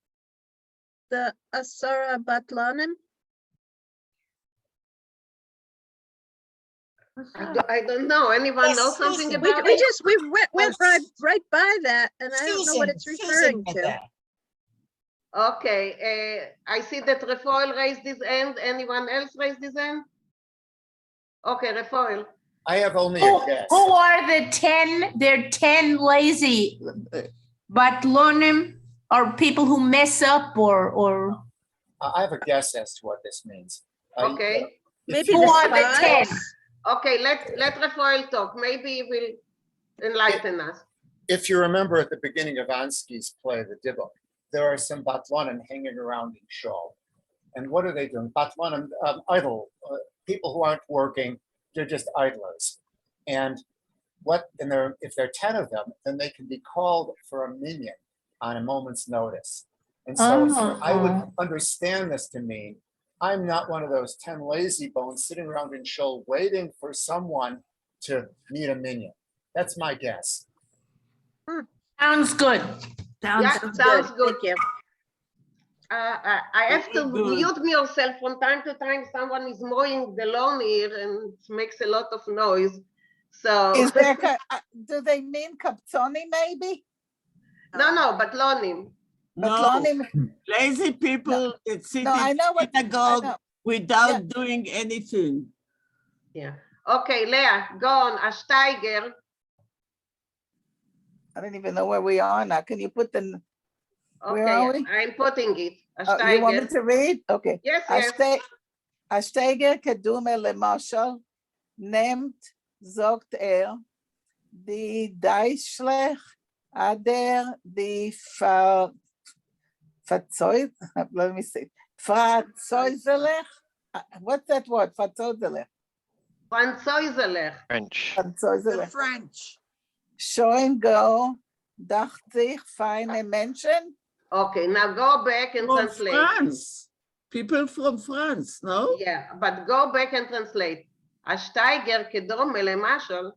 the Asara Batlanim? I don't know. Anyone Yes, know something Susan. about We it? just went right by that, and I don't know what it's referring read to. that. Okay, I see that Refoel raised his hand. Anyone else raised his hand? Okay, Refoel. I have only Who, a guess. who are the 10? They're 10 lazy batlonim, or people who mess up or I have a guess as to what this means. Okay. If Maybe you- who are the 10? Okay, let Refoel talk. Maybe he will enlighten us. If you remember at the beginning of Ansky's play, The Dibbuk, there are some Batwanim hanging around in Shul. And what are they doing? Batwanim, idle, people who aren't working, they're just idlers. And if there are 10 of them, then they can be called for a minyan on a moment's notice. And so I would understand this to mean, I'm not one of those 10 lazy bones sitting around in Shul waiting for someone to meet a minyan. That's my guess. Sounds good. Yeah, sounds good. Thank you. I have to mute myself from time to time. Someone is mowing the lawn here and it makes a lot of noise. So Is there, do they mean Kaptoni maybe? no, but loaning. No, lazy people that sit No, I in know the what- I synagogue know. without doing anything. Yeah. Okay, Leah, go on. A Steiger. I don't even know where we are now. Can you put the, where are we? Okay, I'm putting it. A Oh, you want me Steiger. to read? Okay. Yes, yes. Asteiger kedume lemashal nemt zogt die Deischlech ader die Verzeug, let me see, Verzeuzelech. What's that word? Verzeuzelech. Franzoiselech. French. The Verzeuzelech. French. Schön go, dacht sich feine Menschen. Okay, now go back and From translate. France. People from France, no? Yeah, but go back and translate. A Steiger kedome lemashal.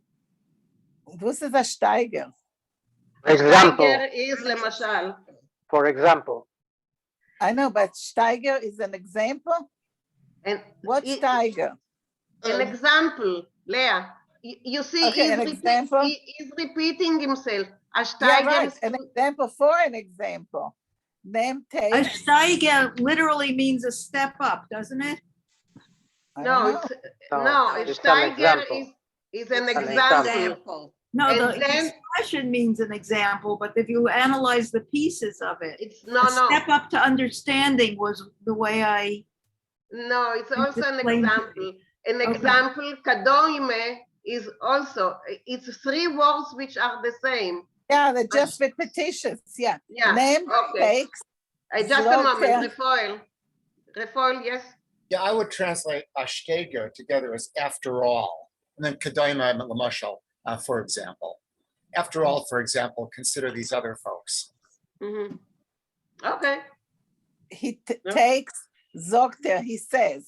This is a Steiger. Example, Steiger is lemashal. for example. I know, but Steiger is an example. And What's Steiger? An example, Leah. You see, Okay, an example. He's repeating himself. A Yeah, Steiger right. is An example for an example. Name A take. steiger literally means a step up, doesn't it? no, it's No, no. A it's an Steiger example. is an It's an example. Example. No, And the then- expression means an example, but if you analyze the pieces of it, It's no. a step up to understanding was the way I, No, it's also an explain to example. An Okay. example, kadoime, is also, it's three words which are the same. Yeah, they're just repetitious, yeah. Yeah, Name, okay. takes. Just a moment, Zolter. Refoil, yes. Yeah, I would translate ashtega together as after all, and then kadaima lamashal, for example. After all, for example, consider these other folks. Okay. He takes Zolter, he says.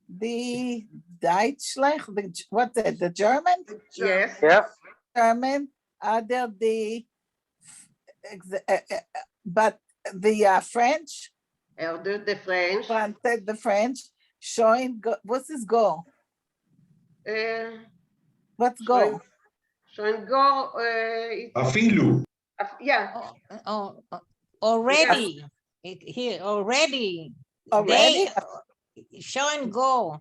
The Deutschland, what's that, the German? Yes. Yeah. German, other the, but the French? The French. The French, showing, what's his goal? What's goal? Showing go. Afilu. Yeah. Already, here, already. Already? They, show and go.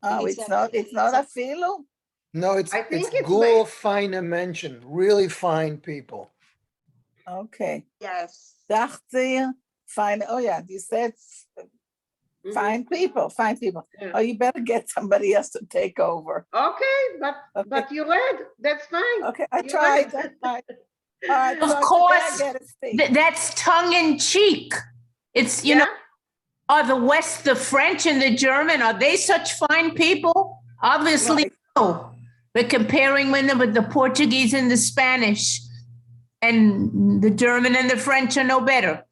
Oh, it's not a filo? No, it's I think it's Gul fine mention, really fine people. Okay. Yes. Dachte, fine. Oh yeah, you said fine people, fine people. Yeah. Oh, you better get somebody else to take over. Okay, but you read. That's fine. Okay, I You tried. read. All right, Of so course, today I get a speak. that's tongue in cheek. It's, you know, are the French and the German, are they such fine people? Obviously, no. We're comparing them with the Portuguese and the Spanish, and the German and the French are no better.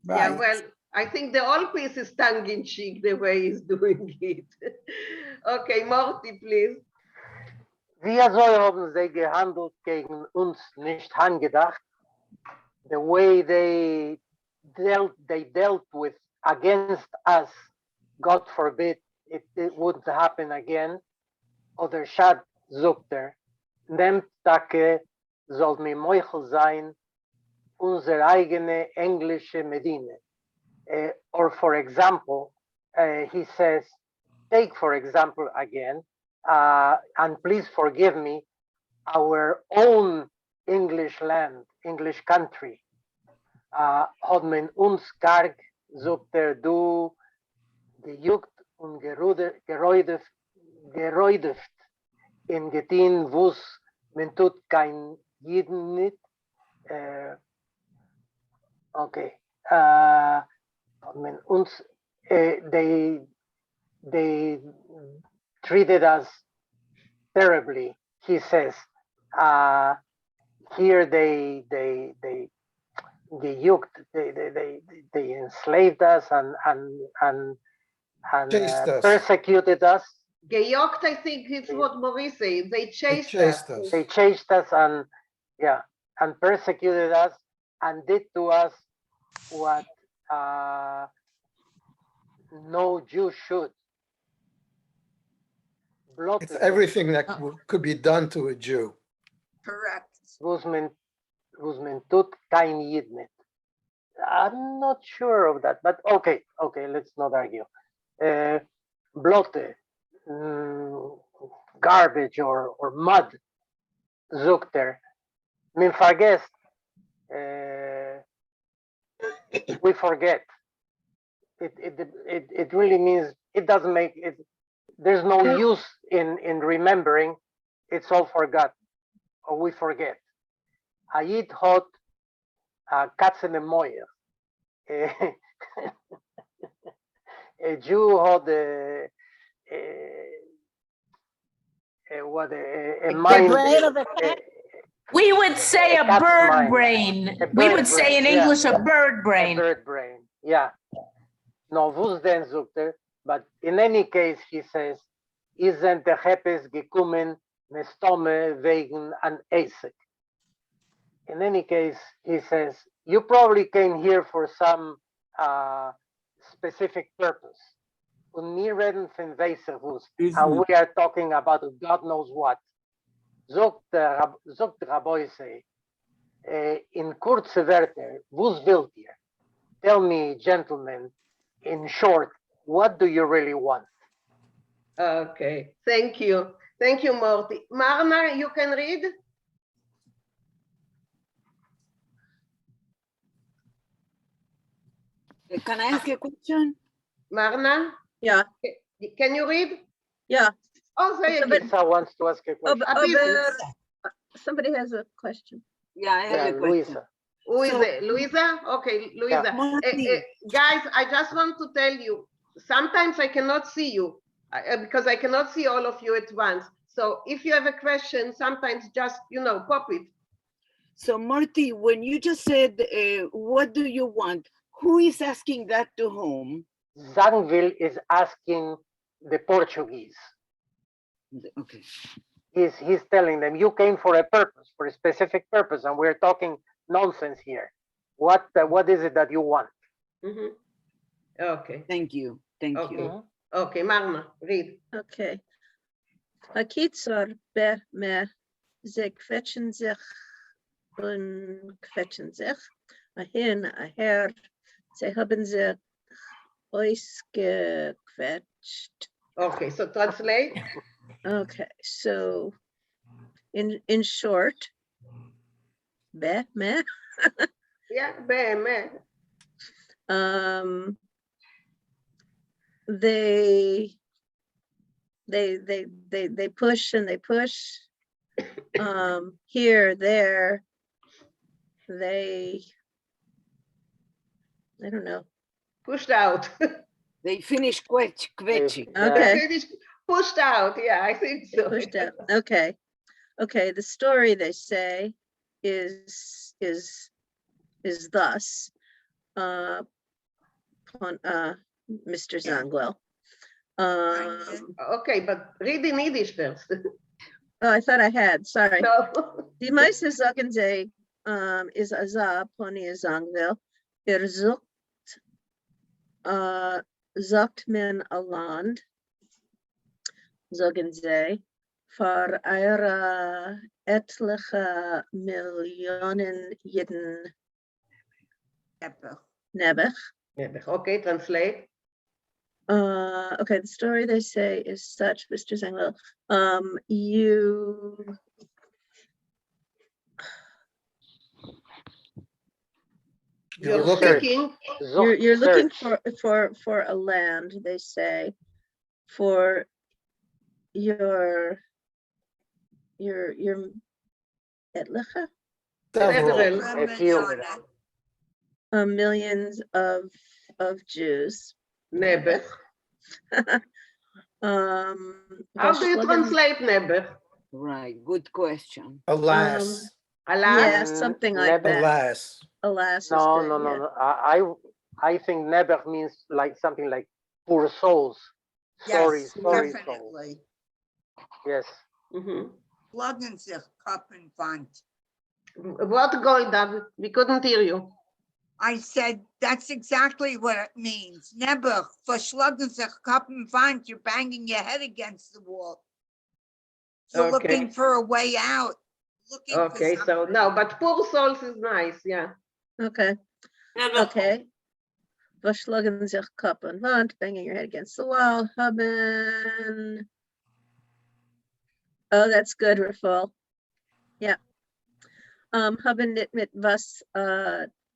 Yeah, well, I think the whole piece is tongue in cheek the way he's doing it. Okay, Morty, please. Wie haben sie gehandelt gegen uns nicht angedacht? The way they dealt with against us, God forbid it wouldn't happen again. Oder Schad Zukter, nehmt Tage soll mir Meuchel sein, unsere eigene englische Medine. Or for example, he says, take for example again, and please forgive me, our own English land, English country. Hat men uns karg, Zukter, du gejuckt und geräudeft in Getin, wus men tut kein Jeden nicht. Okay. Men uns, they treated us terribly, he says. Here they gejuckt, they enslaved us and persecuted us. Gejokt, I think it's what Maurice said. They chased us. They chased us and persecuted us and did to us what no Jew should. It's everything that could be done to a Jew. Correct. Who's tut kein Yid mit. I'm not sure of that, but okay, let's not argue. Blotte, garbage or mud, Zukter. Min vergesst, we forget. It really means it doesn't make it. There's no use in remembering. It's all forgotten, or we forget. Ayid hot katzene moyer. A Jew had a mind. We would say a bird brain. We would say in English a bird brain. A bird brain, yeah. No, who's then Zukter? But in any case, he says, isn't the Hepes gekommen mestome wegen an Esek. In any case, he says, you probably came here for some specific purpose. Und wir reden von Weisserhus, and we are talking about God knows what. Sogt Rabboise, in kurze Wörter, was wilt ihr? Tell me, gentlemen, in short, what do you really want? Okay, thank you. Thank you, Morty. Marna, you can read? Can I ask a question? Marna? Yeah. Can you read? Yeah. Oh, say again. Lisa wants to ask a question. somebody has a question. Yeah, I have a question. Luisa. Who is So- it? Luisa? Okay, Luisa. Marty. Guys, I just want to tell you, sometimes I cannot see you because I cannot see all of you at once. So if you have a question, sometimes just, pop it. So Marty, when you just said, what do you want? Who is asking that to whom? Zangville is asking the Portuguese. Okay. He's telling them, you came for a purpose, for a specific purpose, and we're talking nonsense here. What is it that you want? Mm-hmm. Okay. Thank you. Thank Okay. you. Okay, Magna, read. Okay. Hakitzor be me ze kwetschen zich und kwetschen sich. Ahin, aher, ze haben sich ausgequetscht. Okay, so translate. Okay, so in short, be me. Yeah, be me. They push and they push. Here, there, I don't know. Pushed out. They finish quetching. Okay. Finished, pushed out. Yeah, I think so. Pushed out. Okay. Okay. The story, they say, is thus. Mr. Zangwell. Okay, but read in Yiddish first. Oh, I thought I had. Sorry. No. Die meiste sagen sie, is Azab, Pony Zangwell. Sagt men a land, sagen sie, für eure etliche Millionen Jeden Nebuch. Okay, translate. Okay, the story they say is such, Mr. Zangwell. You're seeking. You're looking for a land, they say, for your etliche? Millions of Jews. Nebuch. How do you translate Nebuch? Right, good question. Alas. Alas? Yeah, something like that. Alas. Alas. No, is good, no, yeah. no. I think Nebuch means like something like poor souls. Sorry, Yes, sorry, definitely. souls. Yes. Schlagen sich Koppenwand. What, Golda? We couldn't hear you. I said, that's exactly what it means. Nebuch, verschlagen sich Koppenwand. You're banging your head against the wall. You're looking for a way out. Okay, so no, but poor souls is nice, yeah. Okay. Okay. Verschlagen sich Koppenwand, banging your head against the wall. Haben. Oh, that's good, Rafal. Yeah. Haben nicht mit was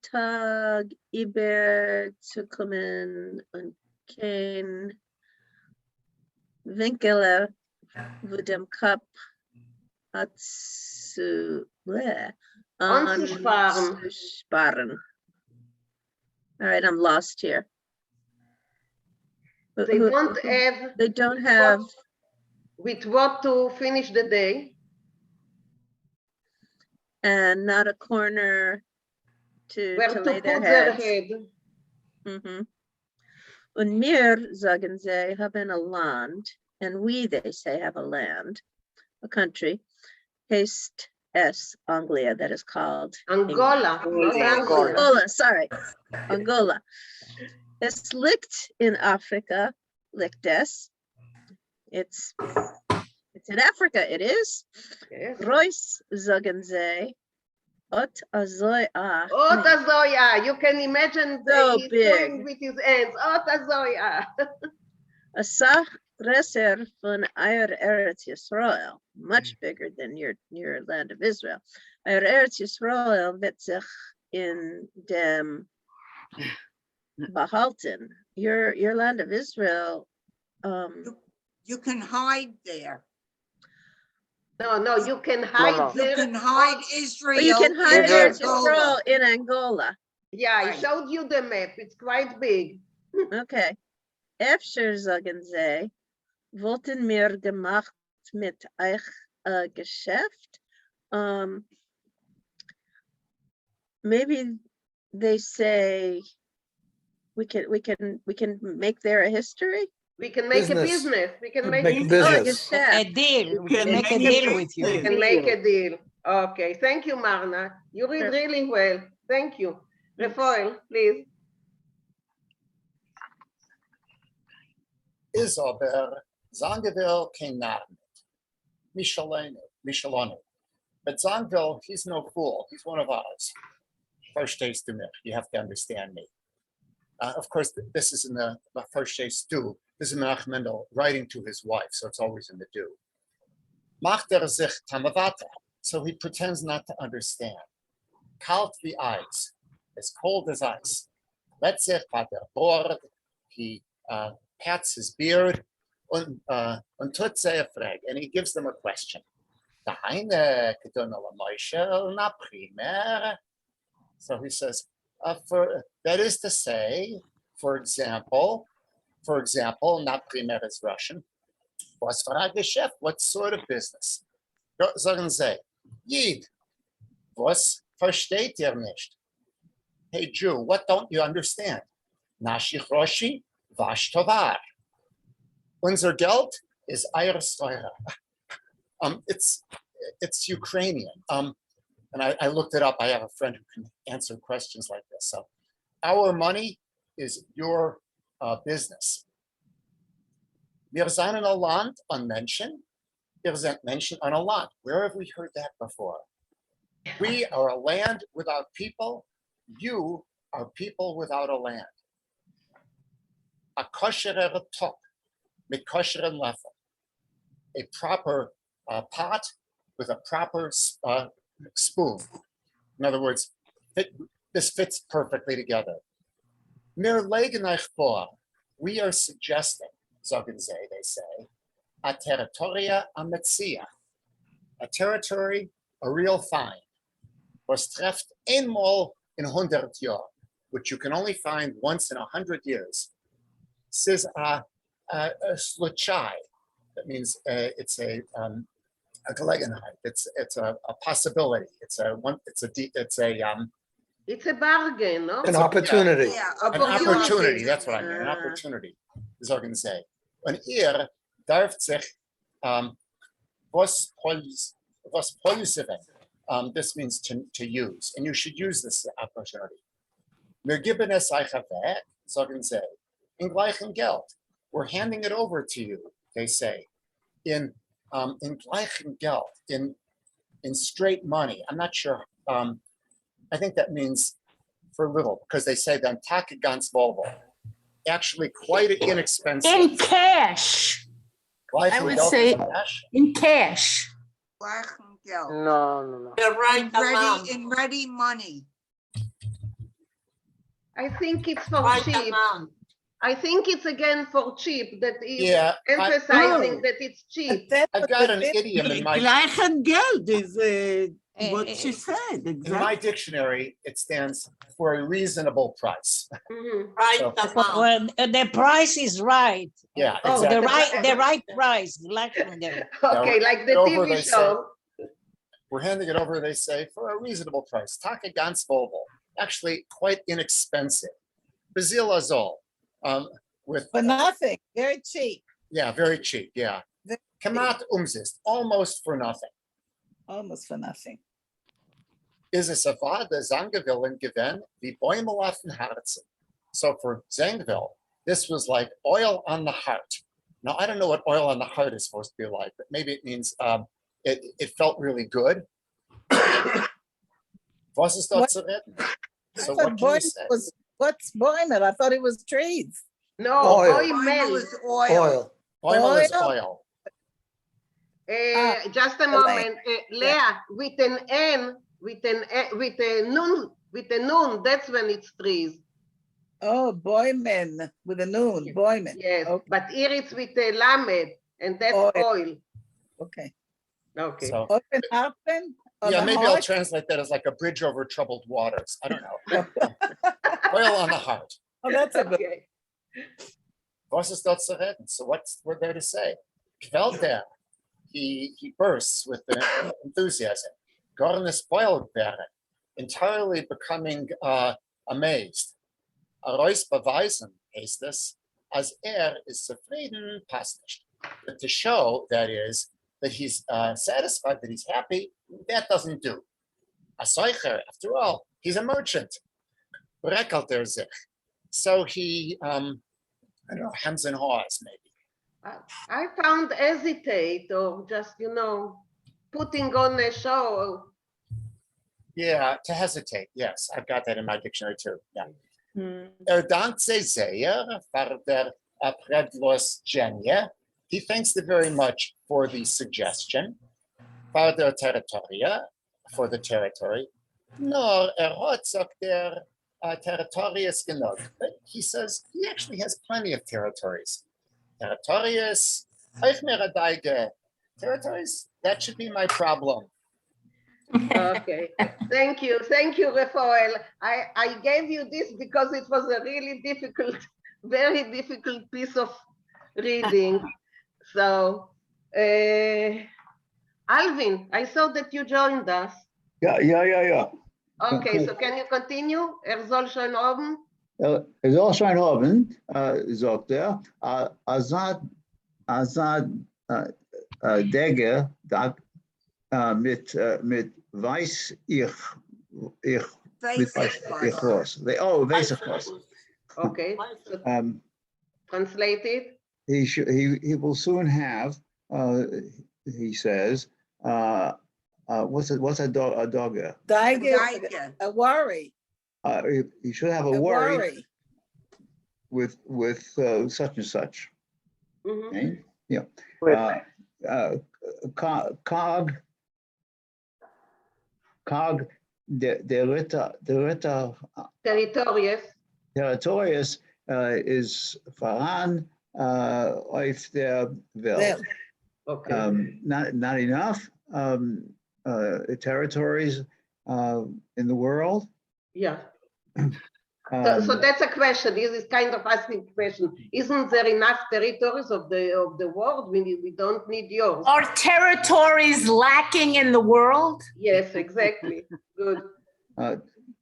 Tag über zu kommen und kein Vinkl mit dem Kopf anzusparen. All right, I'm lost here. They don't have. They don't have. With what to finish the day. And not a corner to lay their put heads. Their head. Und wir, sagen sie, haben a land, and we, they say, have a land, a country, heißt es Anglia, that is called Angola. Angola, sorry, Angola. Es liegt in Africa, liegt es. It's in Africa, it is. Yes. Rois, sagen sie, ot azoya. Ot azoya. You can imagine So he's big. doing with his hands. Ot azoya. A sach reser von Eir Eretz Yisrael, much bigger than your land of Israel. Eir Eretz Yisrael wird sich in dem behalten. Your land of Israel. You can hide there. No, you can hide You there. can hide But you Israel can hide in Eretz Angola. Yisrael in Angola. Yeah, I showed you the map. It's quite big. Okay. Efter sagen sie, wollten wir gemacht mit euch Geschäft? Maybe they say we can make there a history. We can make a Business. business. We can make Make a a business. business. A deal. We can make a deal with you. We can make a deal. Okay, thank you, Marna. You read Sure. really well. Thank you. Rafael, please. Is aber, Zangeville came not Michelone. But Zangville, he's no fool. He's one of us. First days to me. You have to understand me. Of course, this is in the first days do. This is Menachem Mendel writing to his wife, so it's always in the do. Macht sich tamavata. So he pretends not to understand. Kalt the eyes, as cold as ice. Let's sich by the board. He pats his beard und tut sehr frag, and he gives them a question. So he says, that is to say, for example, not primer is Russian. Was für ein Geschäft? What sort of business? Sagen Sie, Yid, was versteht ihr nicht? Hey Jew, what don't you understand? Nashi Roshi, wash tovar. Unser Geld is euer Steuer. It's Ukrainian. And I looked it up. I have a friend who can answer questions like this. So our money is your business. Wir sind in a land unmentioned. Wir sind Menschen on a land. Where have we heard that before? We are a land without people. You are people without a land. A kosher top, mit kosheren lefel. A proper pot with a proper spoon. In other words, this fits perfectly together. Mir legen euch vor, we are suggesting, sagen sie, they say, a territoria a metzia, a territory, a real find, was trefft einmal in 100 Jahren, which you can only find once in 100 years. Says a sluchai. That means it's a Gelegenheit. It's a possibility. It's a bargain, no? An opportunity. Yeah, an opportunity. That's what I mean. An opportunity. Sagen Sie. Und ihr darf sich was polisieren. This means to use, and you should use this opportunity. Wir geben es euch weg, sagen Sie, in gleichem Geld. We're handing it over to you, they say, in gleichem Geld, in straight money. I'm not sure. I think that means for little, because they say then take ganz Volvo. Actually, quite inexpensive. In cash. I would say in cash. No. The right amount. In ready money. I think it's for Right cheap. amount. I think it's again for cheap, that is Oh. emphasizing that it's cheap. I've got an idiom in my Gleichen Geld is what she said. in my dictionary. It stands for a reasonable price. Right So- amount. Well, the price is right. Yeah, Oh, exactly. the right price. Gleichen Geld. Okay, like the Over, TV they say. show. We're handing it over, they say, for a reasonable price. Take ganz Volvo. Actually, quite inexpensive. Bazil Azol. With For nothing, very cheap, yeah, very cheap. Yeah. Kamat umzist, almost for nothing. almost for nothing. Is a savada Zangeville given the Boimelafen Harzen. So for Zangville, this was like oil on the heart. Now I don't know what oil on the heart is supposed to be like, but maybe it means it felt really good. Was ist dort zu reden? So what can you say? What's Boimer? I thought it was trees. No, Oil. oil. is oil. Oil is Oil? oil. Just a moment, Leah, with an N, with a noon, that's when it's trees. Oh, Boyman with a noon, Boyman. Yes, Okay. but here it's with a lamed, and that's Oil. oil. Okay. Okay. So, Open Harpen? yeah, maybe I'll translate that as like a bridge over troubled waters. I don't know. Oil on the heart. Oh, that's a good. Okay. Was ist dort zu reden? So what's there to say? Quält er. He bursts with enthusiasm. Gorne spoiled werden. Entirely becoming amazed. Arois beweisen heißt es, as is zufrieden, passt nicht. But to show, that is, that he's satisfied, that he's happy, that doesn't do. A Seucher, after all, he's a merchant. Rekelt er sich. So he, I don't know, hems and haws, maybe. I found hesitate or just, putting on a show. Yeah, to hesitate. Yes, I've got that in my dictionary too. Yeah. Dankt sehr für der Predložение. He thanks them very much for the suggestion. For the territoria, for the territory. Nor hat sagt territorius genug. But he says he actually has plenty of territories. Territorius, euch mehr Deige. Territories, that should be my problem. Okay, thank you, Rafael. I gave you this because it was a really difficult, very difficult piece of reading. So, Alvin, I saw that you joined us. Ja. Okay, so can you continue? Soll schon oben? Soll schon oben, sagt Azad Degge, mit weiß ich was. Weiß ich was. Okay. So, translated. He will soon have, he says, what's a dogger? A worry. He should have a worry with such and such. Okay? Yeah. Cog territorius is voran auf der Welt. Okay. Not enough territories in the world. Yeah. So that's a question. This is kind of asking a question. Isn't there enough territories of the world? We don't need yours. Are territories lacking in the world? Yes, exactly. Good.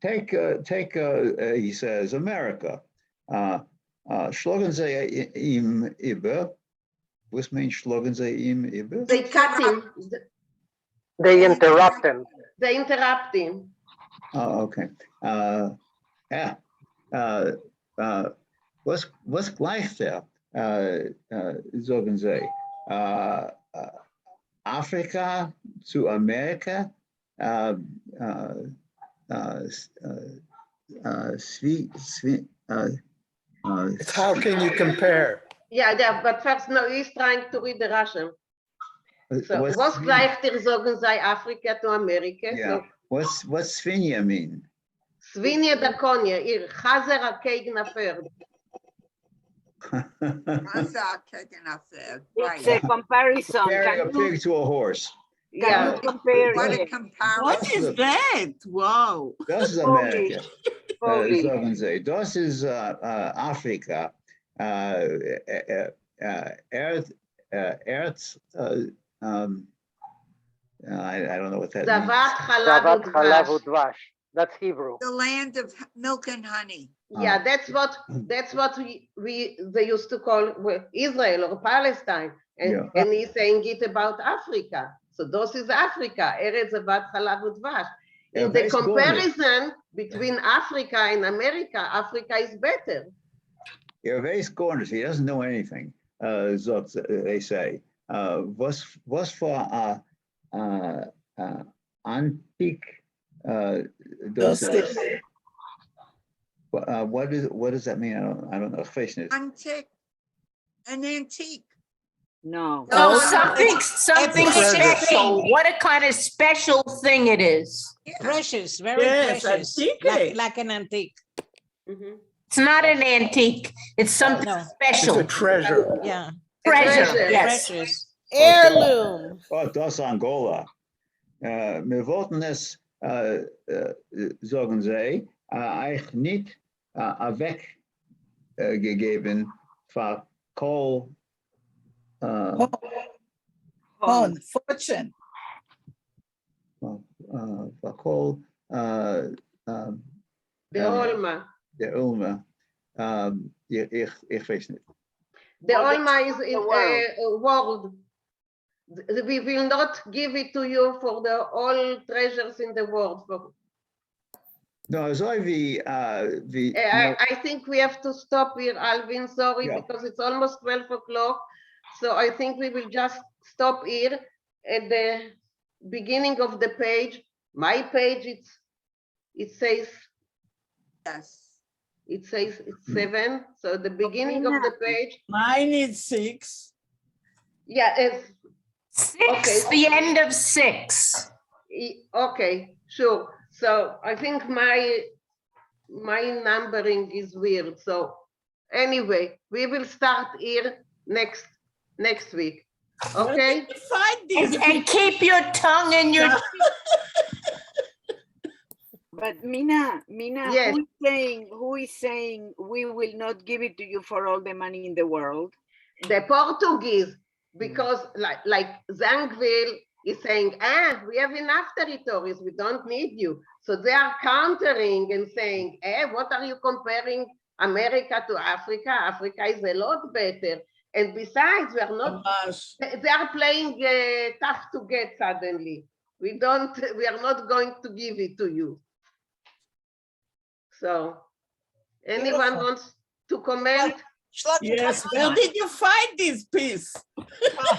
Take he says, America. Schlagen Sie ihm über. Was means schlagen Sie ihm über? They cut him. They interrupt him. They interrupt him. Oh, okay. Yeah. Was gleicht er? Sagen Sie. Afrika zu Amerika. How can you compare? Yeah, but first, no, he's trying to read the Russian. So, was gleicht er, sagen Sie, Afrika to America? Yeah. So, What's Svinja mean? Svinja da Konya, Chazer a-kegen a-Pferd. It's a comparison. Comparing a pig to a horse. Yeah. Compare it. What is that? Wow. Das ist Amerika. Sagen Sie. Das ist Afrika. I don't know what that means. Zavat Chalav Udvash. That's Hebrew. The land of milk and honey. Yeah, that's what they used to call Israel or Palestine, and he's saying it about Africa. So this is Africa. Eretz Zavat Chalav Udvash. In the comparison between Africa and America, Africa is better. Hervé corners. He doesn't know anything. They say. Was for antique. What does that mean? I don't know. Antique. An antique. No. No, something special. What a kind of special thing it is. Precious, very precious. Like an antique. It's not an antique. It's something special. It's a treasure. Yeah. Treasure, yes. Precious. Heirloom. Oh, das Angola. Wir wollten es, sagen sie, euch nicht weggegeben für Kohl. Fortune. Für Kohl. Der Olma. Der Ulma. Ich weiß nicht. The Olma is in a world. We will not give it to you for the all treasures in the world. No, so wie, I think we have to stop here, Alvin. Sorry, Yeah. because it's almost 12 o'clock. So I think we will just stop here at the beginning of the page. My page, it says. Yes. It says it's 7. So the beginning of the page. Mine is 6. Yeah, it's 6, okay. the end of 6. Okay, sure. So I think my numbering is weird. So anyway, we will start here next week. Okay? And keep your tongue in your But Mina, Yes. who is saying we will not give it to you for all the money in the world? The Portuguese, because like Zangville is saying, we have enough territories, we don't need you. So they are countering and saying, what are you comparing America to Africa? Africa is a lot better. And besides, we are not, they are playing tough to get suddenly. We are not going to give it to you. So anyone wants to comment? Yes, where did you find this piece?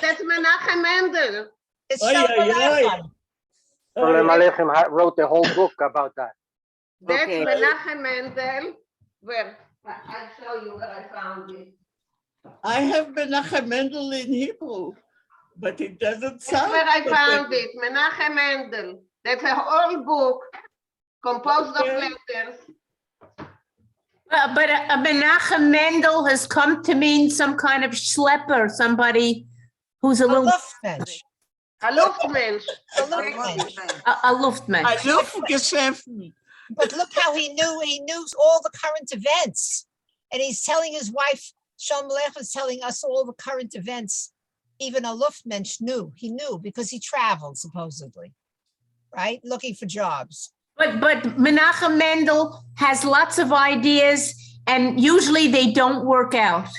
That's Menachem Mendel. Sholem Aleichem wrote a whole book about that. That's Menachem Mendel. Where? I'll show you where I found it. I have Menachem Mendel in Hebrew, but it doesn't sound. That's where I found it. Menachem Mendel. That's a whole book composed of letters. But a Menachem Mendel has come to mean some kind of schlepper, somebody who's a little. Luftmensch. A Luftmensch. A Luftmensch. Luftgeschäften. But look how he knew all the current events. And he's telling his wife, Shalom Aleichem is telling us all the current events. Even a Luftmensch knew. He knew because he traveled, supposedly, right? Looking for jobs. But Menachem Mendel has lots of ideas, and usually they don't work out.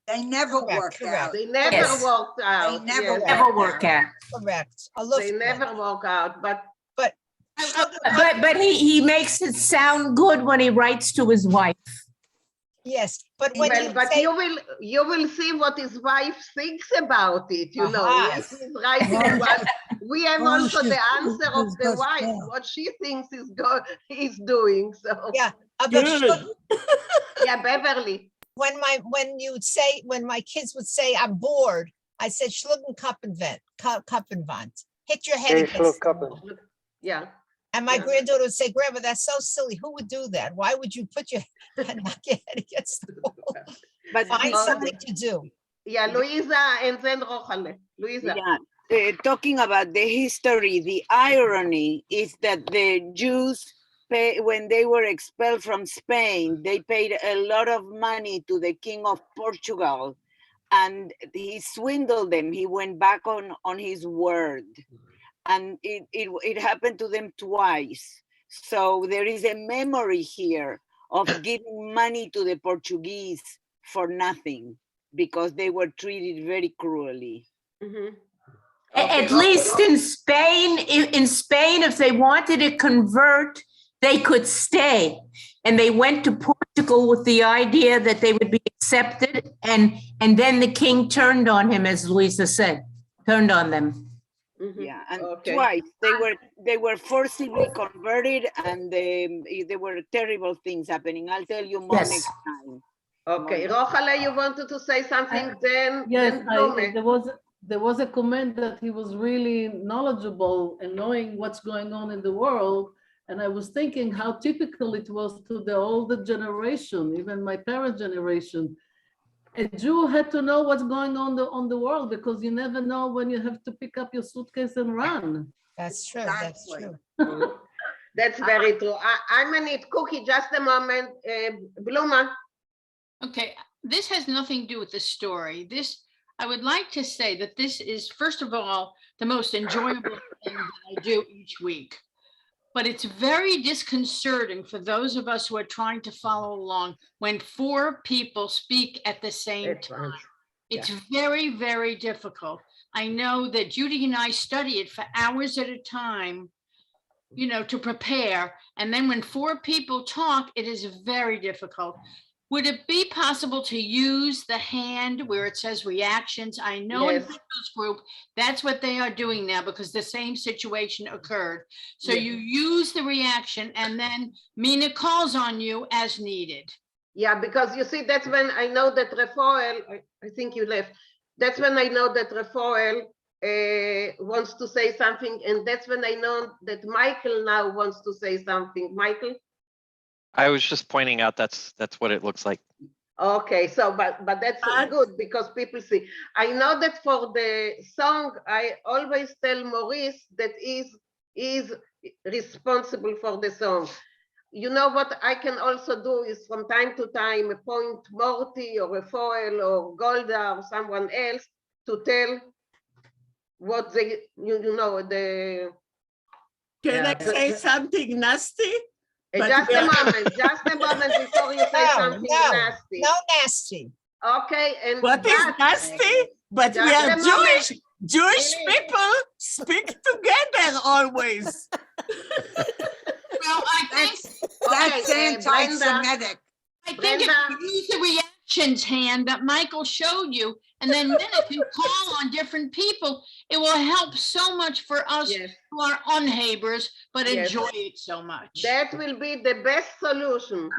They never work out. They never worked out. They never work out. Correct. They never work out, but he makes it sound good when he writes to his wife. Yes, but when you will see what his wife thinks about it. You know, he's writing what we have also the answer of the wife, what she thinks he's doing. So yeah, yeah, Beverly. When my kids would say I'm bored, I said Schluckenkoppenwand. Hit your head against the wall. Yeah. And my granddaughter would say, Grandma, that's so silly. Who would do that? Why would you put your knock your head against the wall? But find something to do. Yeah, Luisa and then Rochale. Luisa. Yeah, talking about the history, the irony is that the Jews, when they were expelled from Spain, they paid a lot of money to the King of Portugal, and he swindled them. He went back on his word. And it happened to them twice. So there is a memory here of giving money to the Portuguese for nothing because they were treated very cruelly. Mm-hmm. At least in Spain, if they wanted to convert, they could stay. And they went to Portugal with the idea that they would be accepted. And then the king turned on him, as Luisa said, turned on them. Yeah, and twice they were forcibly converted, and there were terrible things happening. I'll tell you more next time. Okay, Rochale, you wanted to say something then? Yes, there was a comment that he was really knowledgeable and knowing what's going on in the world. And I was thinking how typical it was to the older generation, even my parent generation. A Jew had to know what's going on the world, because you never know when you have to pick up your suitcase and run. That's true, that's true. That's very true. I'm gonna need Cookie, just a moment. Bluma. Okay, this has nothing to do with the story. I would like to say that this is, first of all, the most enjoyable thing that I do each week. But it's very disconcerting for those of us who are trying to follow along when 4 people speak at the same time. It's very, very difficult. I know that Judy and I study it for hours at a time, you know, to prepare. And then when 4 people talk, it is very difficult. Would it be possible to use the hand where it says reactions? I know in Vinkle's group, that's what they are doing now because the same situation occurred. So you use the reaction and then Mina calls on you as needed. Yeah, because you see, that's when I know that Rafael, I think you left. That's when I know that Rafael wants to say something. And that's when I know that Michael now wants to say something. Michael? I was just pointing out that's what it looks like. Okay, so but that's good because people see. I know that for the song, I always tell Maurice that is responsible for the song. You know what I can also do is from time to time appoint Morty or Rafael or Golda or someone else to tell what they you know the. Can I say something nasty? Just a moment before you say something nasty. No nasty. Okay, and what is nasty? But we are Jewish people speak together always. Well, I think that's anti-Semitic. I think if you use the reactions hand that Michael showed you, and then if you call on different people, it will help so much for us who are unhabers, but enjoy it so much. That will be the best solution.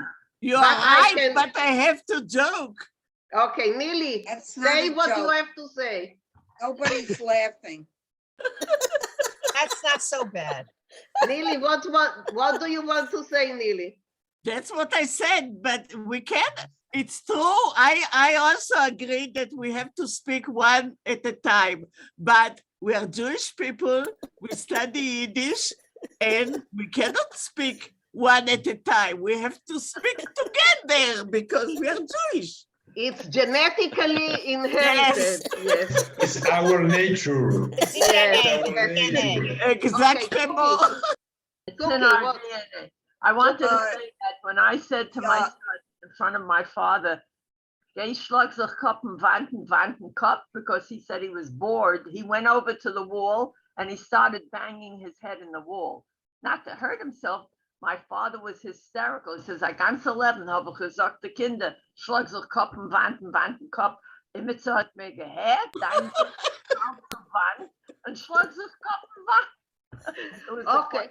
You are right, but I have to joke. Okay, Nili, say what you have to say. Nobody's laughing. That's not so bad. Nili, what do you want to say, Nili? That's what I said, but we can't. It's true. I also agree that we have to speak one at a time, but we are Jewish people, we study Yiddish, and we cannot speak one at a time. We have to speak together because we are Jewish. It's genetically inherited. Yes. It's our nature. Exactly. I wanted to say that when I said to my son in front of my father, cup, because he said he was bored, he went over to the wall and he started banging his head in the wall. Not to hurt himself. My father was hysterical. He says, I ganze Leben habe ich gesagt, die Kinder, schlag sich Kopf und Cup. Immer so hat mir gehört, dein Wand und schlag sich Kopf und Wand. Okay.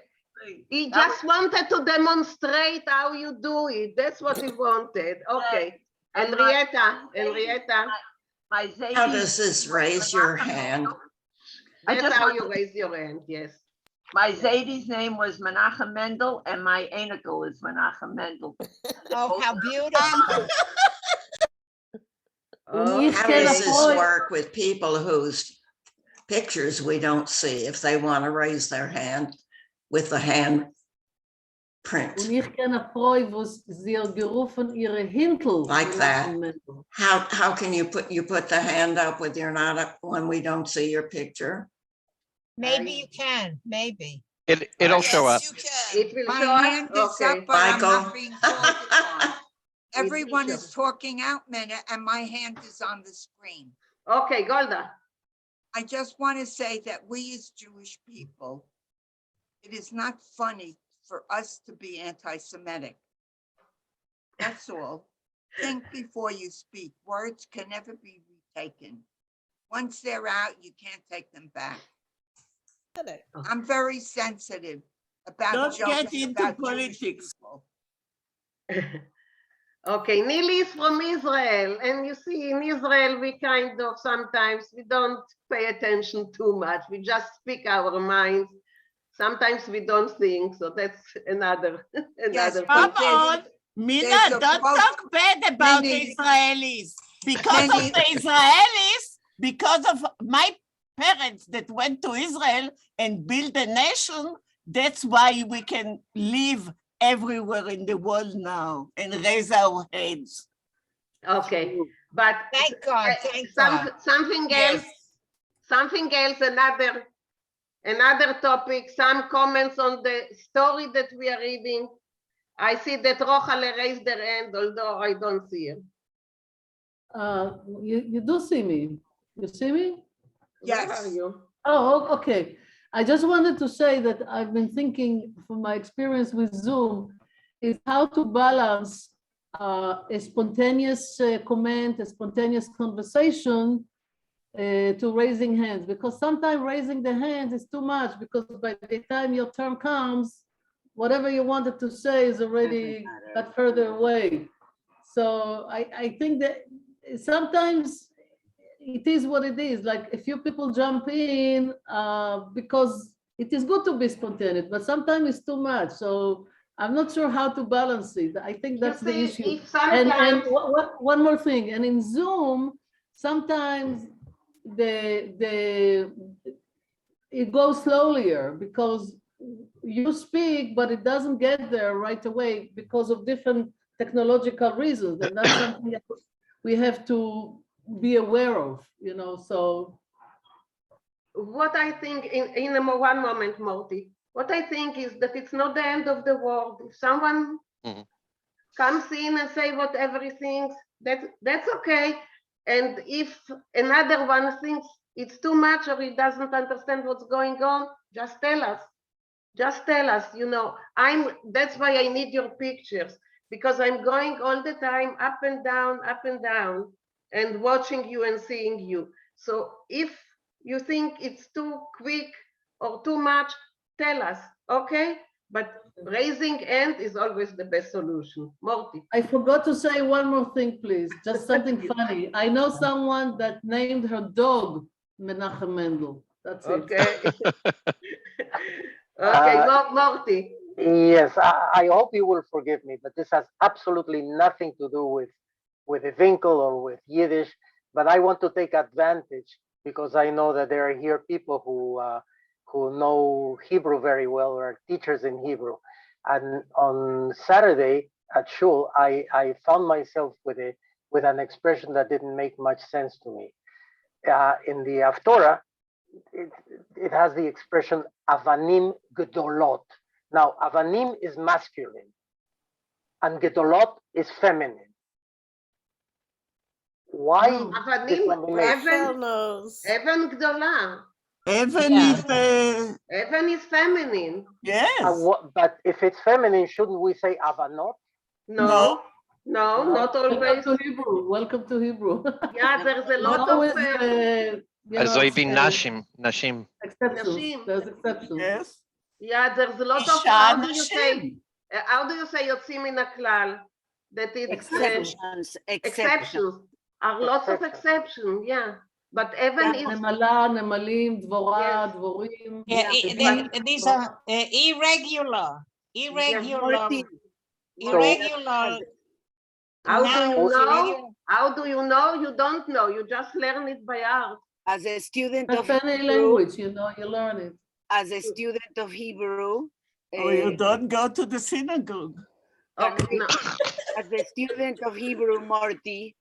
He just wanted to demonstrate how you do it. That's what he wanted. Okay. Henrietta. How does this raise your hand? That's how you raise your hand, yes. My Zadie's name was Menachem Mendel, and my Anakel is Menachem Mendel. Oh, how beautiful. How does this work with people whose pictures we don't see if they want to raise their hand with the hand print? Und ich kenne Frau, wo sie gerufen ihre Hinkel. Like that. How can you put the hand up with your not up when we don't see your picture? Maybe you can, maybe. It'll show up. It will My show hand up. is Okay. up, but I'm Michael. not being called upon. Everyone is talking out minute and my hand is on the screen. Okay, Golda. I just want to say that we as Jewish people, it is not funny for us to be anti-Semitic. That's all. Think before you speak. Words can never be retaken. Once they're out, you can't take them back. I'm very sensitive about Don't get joking into about politics. Okay, Nili is from Israel, and you see, in Israel, we kind of sometimes we don't pay attention too much. We just speak our minds. Sometimes we don't think, so that's another. Yes, Come but on, Mina, don't talk bad about the Israelis. because of the Israelis, because of my parents that went to Israel and built a nation, that's why we can live everywhere in the world now and raise our heads. Okay, but Thank God, thank God. something else, another topic, some comments on the story that we are reading. I see that Rochale raised their hand, although I don't see her. You do see me. You see me? Yes. Where are you? Oh, okay. I just wanted to say that I've been thinking from my experience with Zoom is how to balance a spontaneous comment, a spontaneous conversation to raising hands, because sometimes raising the hands is too much, because by the time your turn comes, whatever you wanted to say is already got further away. So I think that sometimes it is what it is. Like a few people jump in because it is good to be spontaneous, but sometimes it's too much. So I'm not sure how to balance it. I think that's the issue. And one more thing, and in Zoom, sometimes it goes slowlier because you speak, but it doesn't get there right away because of different technological reasons. And that's something that we have to be aware of, you know, so. What I think in one moment, Morty, what I think is that it's not the end of the world. If someone comes in and say whatever he thinks, that's okay. And if another one thinks it's too much or he doesn't understand what's going on, just tell us. Just tell us, you know, that's why I need your pictures, because I'm going all the time up and down, and watching you and seeing you. So if you think it's too quick or too much, tell us, okay? But raising hand is always the best solution. Morty. I forgot to say one more thing, please. Just something funny. I know someone that named her dog Menachem Mendel. That's okay. it. Okay, Morty. Yes, I hope you will forgive me, but this has absolutely nothing to do with the Vinkl or with Yiddish. But I want to take advantage because I know that there are here people who know Hebrew very well or are teachers in Hebrew. And on Saturday at Shul, I found myself with an expression that didn't make much sense to me. In the Haftorah, it has the expression avanim gedolot. Now, avanim is masculine and gedolot is feminine. Why? Evan Gdola. Evan is feminine. Yes. But if it's feminine, shouldn't we say avanot? No, not always. Welcome to Hebrew. Welcome to Hebrew. Yeah, there's a lot of. Azoivi Nashim. Exceptions. There's exceptions. Yes. Yeah, there's a lot of. How do you say Yotzim min haklal? That it's exceptions. Are lots of exceptions. Yeah, but even if Nemala, nemalim, dvora, dvorim. Yeah, these are irregular. How do you know? How do you know? You don't know. You just learn it by heart. As a student That's of any Hebrew, language, you know, you learn it. as a student of Hebrew, you don't go to the synagogue. Okay, no. As a student of Hebrew, Morty,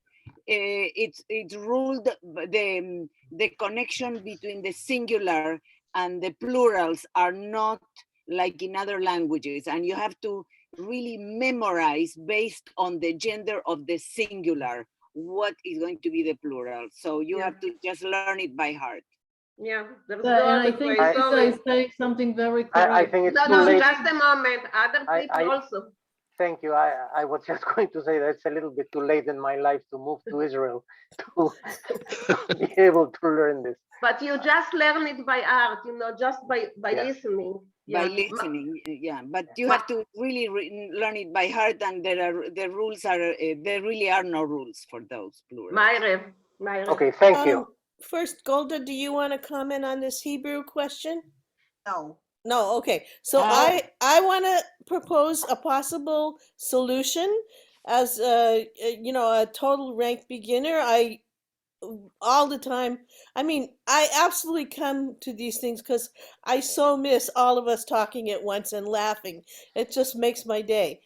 it's ruled the connection between the singular and the plurals are not like in other languages, and you have to really memorize based on the gender of the singular what is going to be the plural. So you have to just learn it by heart. Yeah, there's And I think Lisa is saying something very correct. I think it's no, too late. just a moment. Other people also. Thank you. I was just going to say that it's a little bit too late in my life to move to Israel to be able to learn this. But you just learn it by heart, you know, just by listening. By listening, yeah. But you have to really learn it by heart, and the rules are there really are no rules for those plurals. Myra. Okay, thank you. First, Golda, do you want to comment on this Hebrew question? No. No, okay. So I want to propose a possible solution. as a total rank beginner, all the time. I mean, I absolutely come to these things because I so miss all of us talking at once and laughing. It just makes my day.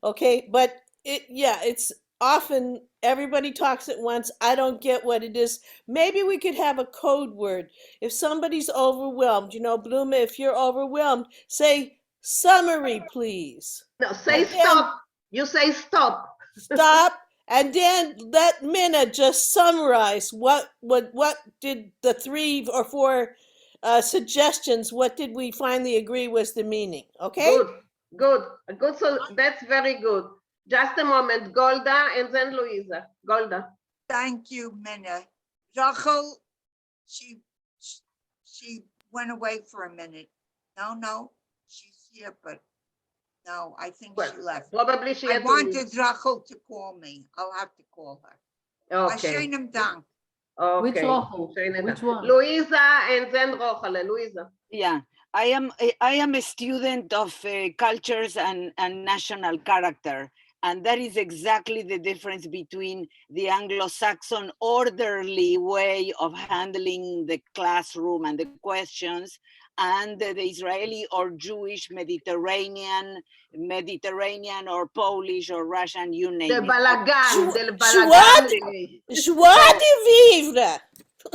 Okay, but it's often everybody talks at once. I don't get what it is. Maybe we could have a code word. If somebody's overwhelmed, Bluma, if you're overwhelmed, say summary, please. No, say stop. You say stop. Stop. And then let Minna just summarize what did the 3 or 4 suggestions, what did we finally agree was the meaning, okay? Good. So that's very good. Just a moment, Golda and then Louisa. Golda. Thank you, Minna. Rachel, she went away for a minute. No, she's here, but no, I think she left. Probably she I had to wanted Rachel to call me. I'll have to call her. Okay. Schönen Dank. Okay. Which Rachel? Which one? Louisa and then Rochale. Louisa. Yeah, I am a student of cultures and national character. And that is exactly the difference between the Anglo-Saxon orderly way of handling the classroom and the questions and the Israeli or Jewish Mediterranean or Polish or Russian, you name it. Del balagan. Joie de vivre.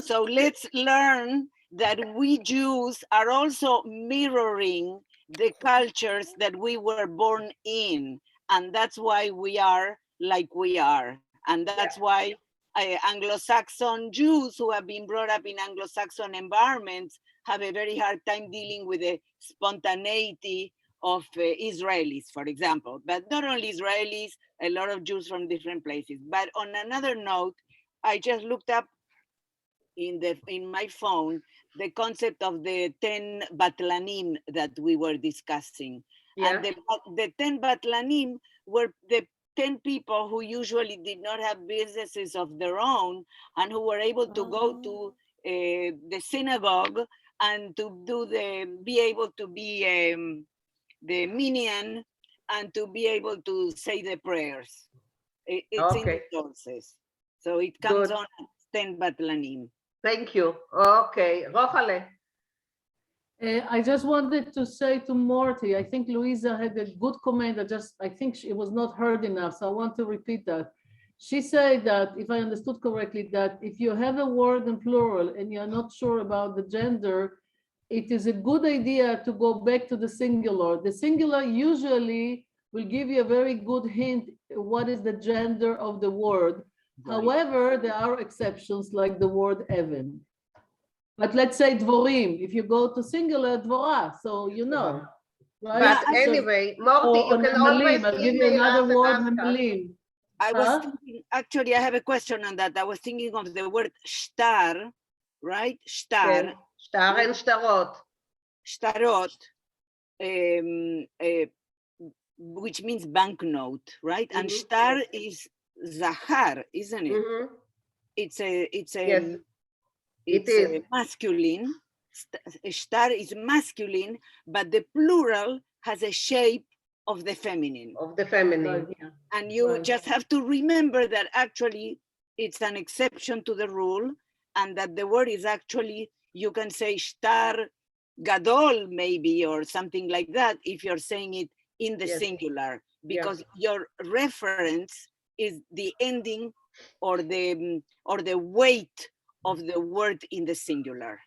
So let's learn that we Jews are also mirroring the cultures that we were born in. And that's why we are like we are. And that's why Anglo-Saxon Jews who have been brought up in Anglo-Saxon environments have a very hard time dealing with the spontaneity of Israelis, for example. But not only Israelis, a lot of Jews from different places. But on another note, I just looked up in my phone the concept of the 10 Batlanim that we were discussing. Yeah. And the 10 Batlanim were the 10 people who usually did not have businesses of their own and who were able to go to the synagogue and to be able to be the minyan and to be able to say the prayers. It's in the sources. So it comes on 10 Batlanim. Thank you. Okay, Rochale. I just wanted to say to Morty, I think Louisa had a good comment. I think it was not heard enough, so I want to repeat that. She said that, if I understood correctly, that if you have a word in plural and you're not sure about the gender, it is a good idea to go back to the singular. The singular usually will give you a very good hint what is the gender of the word. Right. However, there are exceptions like the word Evan. But let's say dvorim, if you go to singular, dvora, so you know. Right? But anyway, Morty, you can always I'll give you another word, hamalim. I was thinking, actually, I have a question on that. I was thinking of the word shtar, right? Shtar. Shtar and shtarot. Shtarot, which means banknote, right? Mm-hmm. And shtar is zahar, isn't it? Mm-hmm. It's yes. It's masculine. Shtar is masculine, but the plural has a shape of the feminine. Of the feminine. Yeah. And you just have to remember that actually it's an exception to the rule, and that the word is actually, you can say shtar gadol maybe, or something like that, if you're saying it in the singular, because your reference is the ending or the weight of the word in the singular.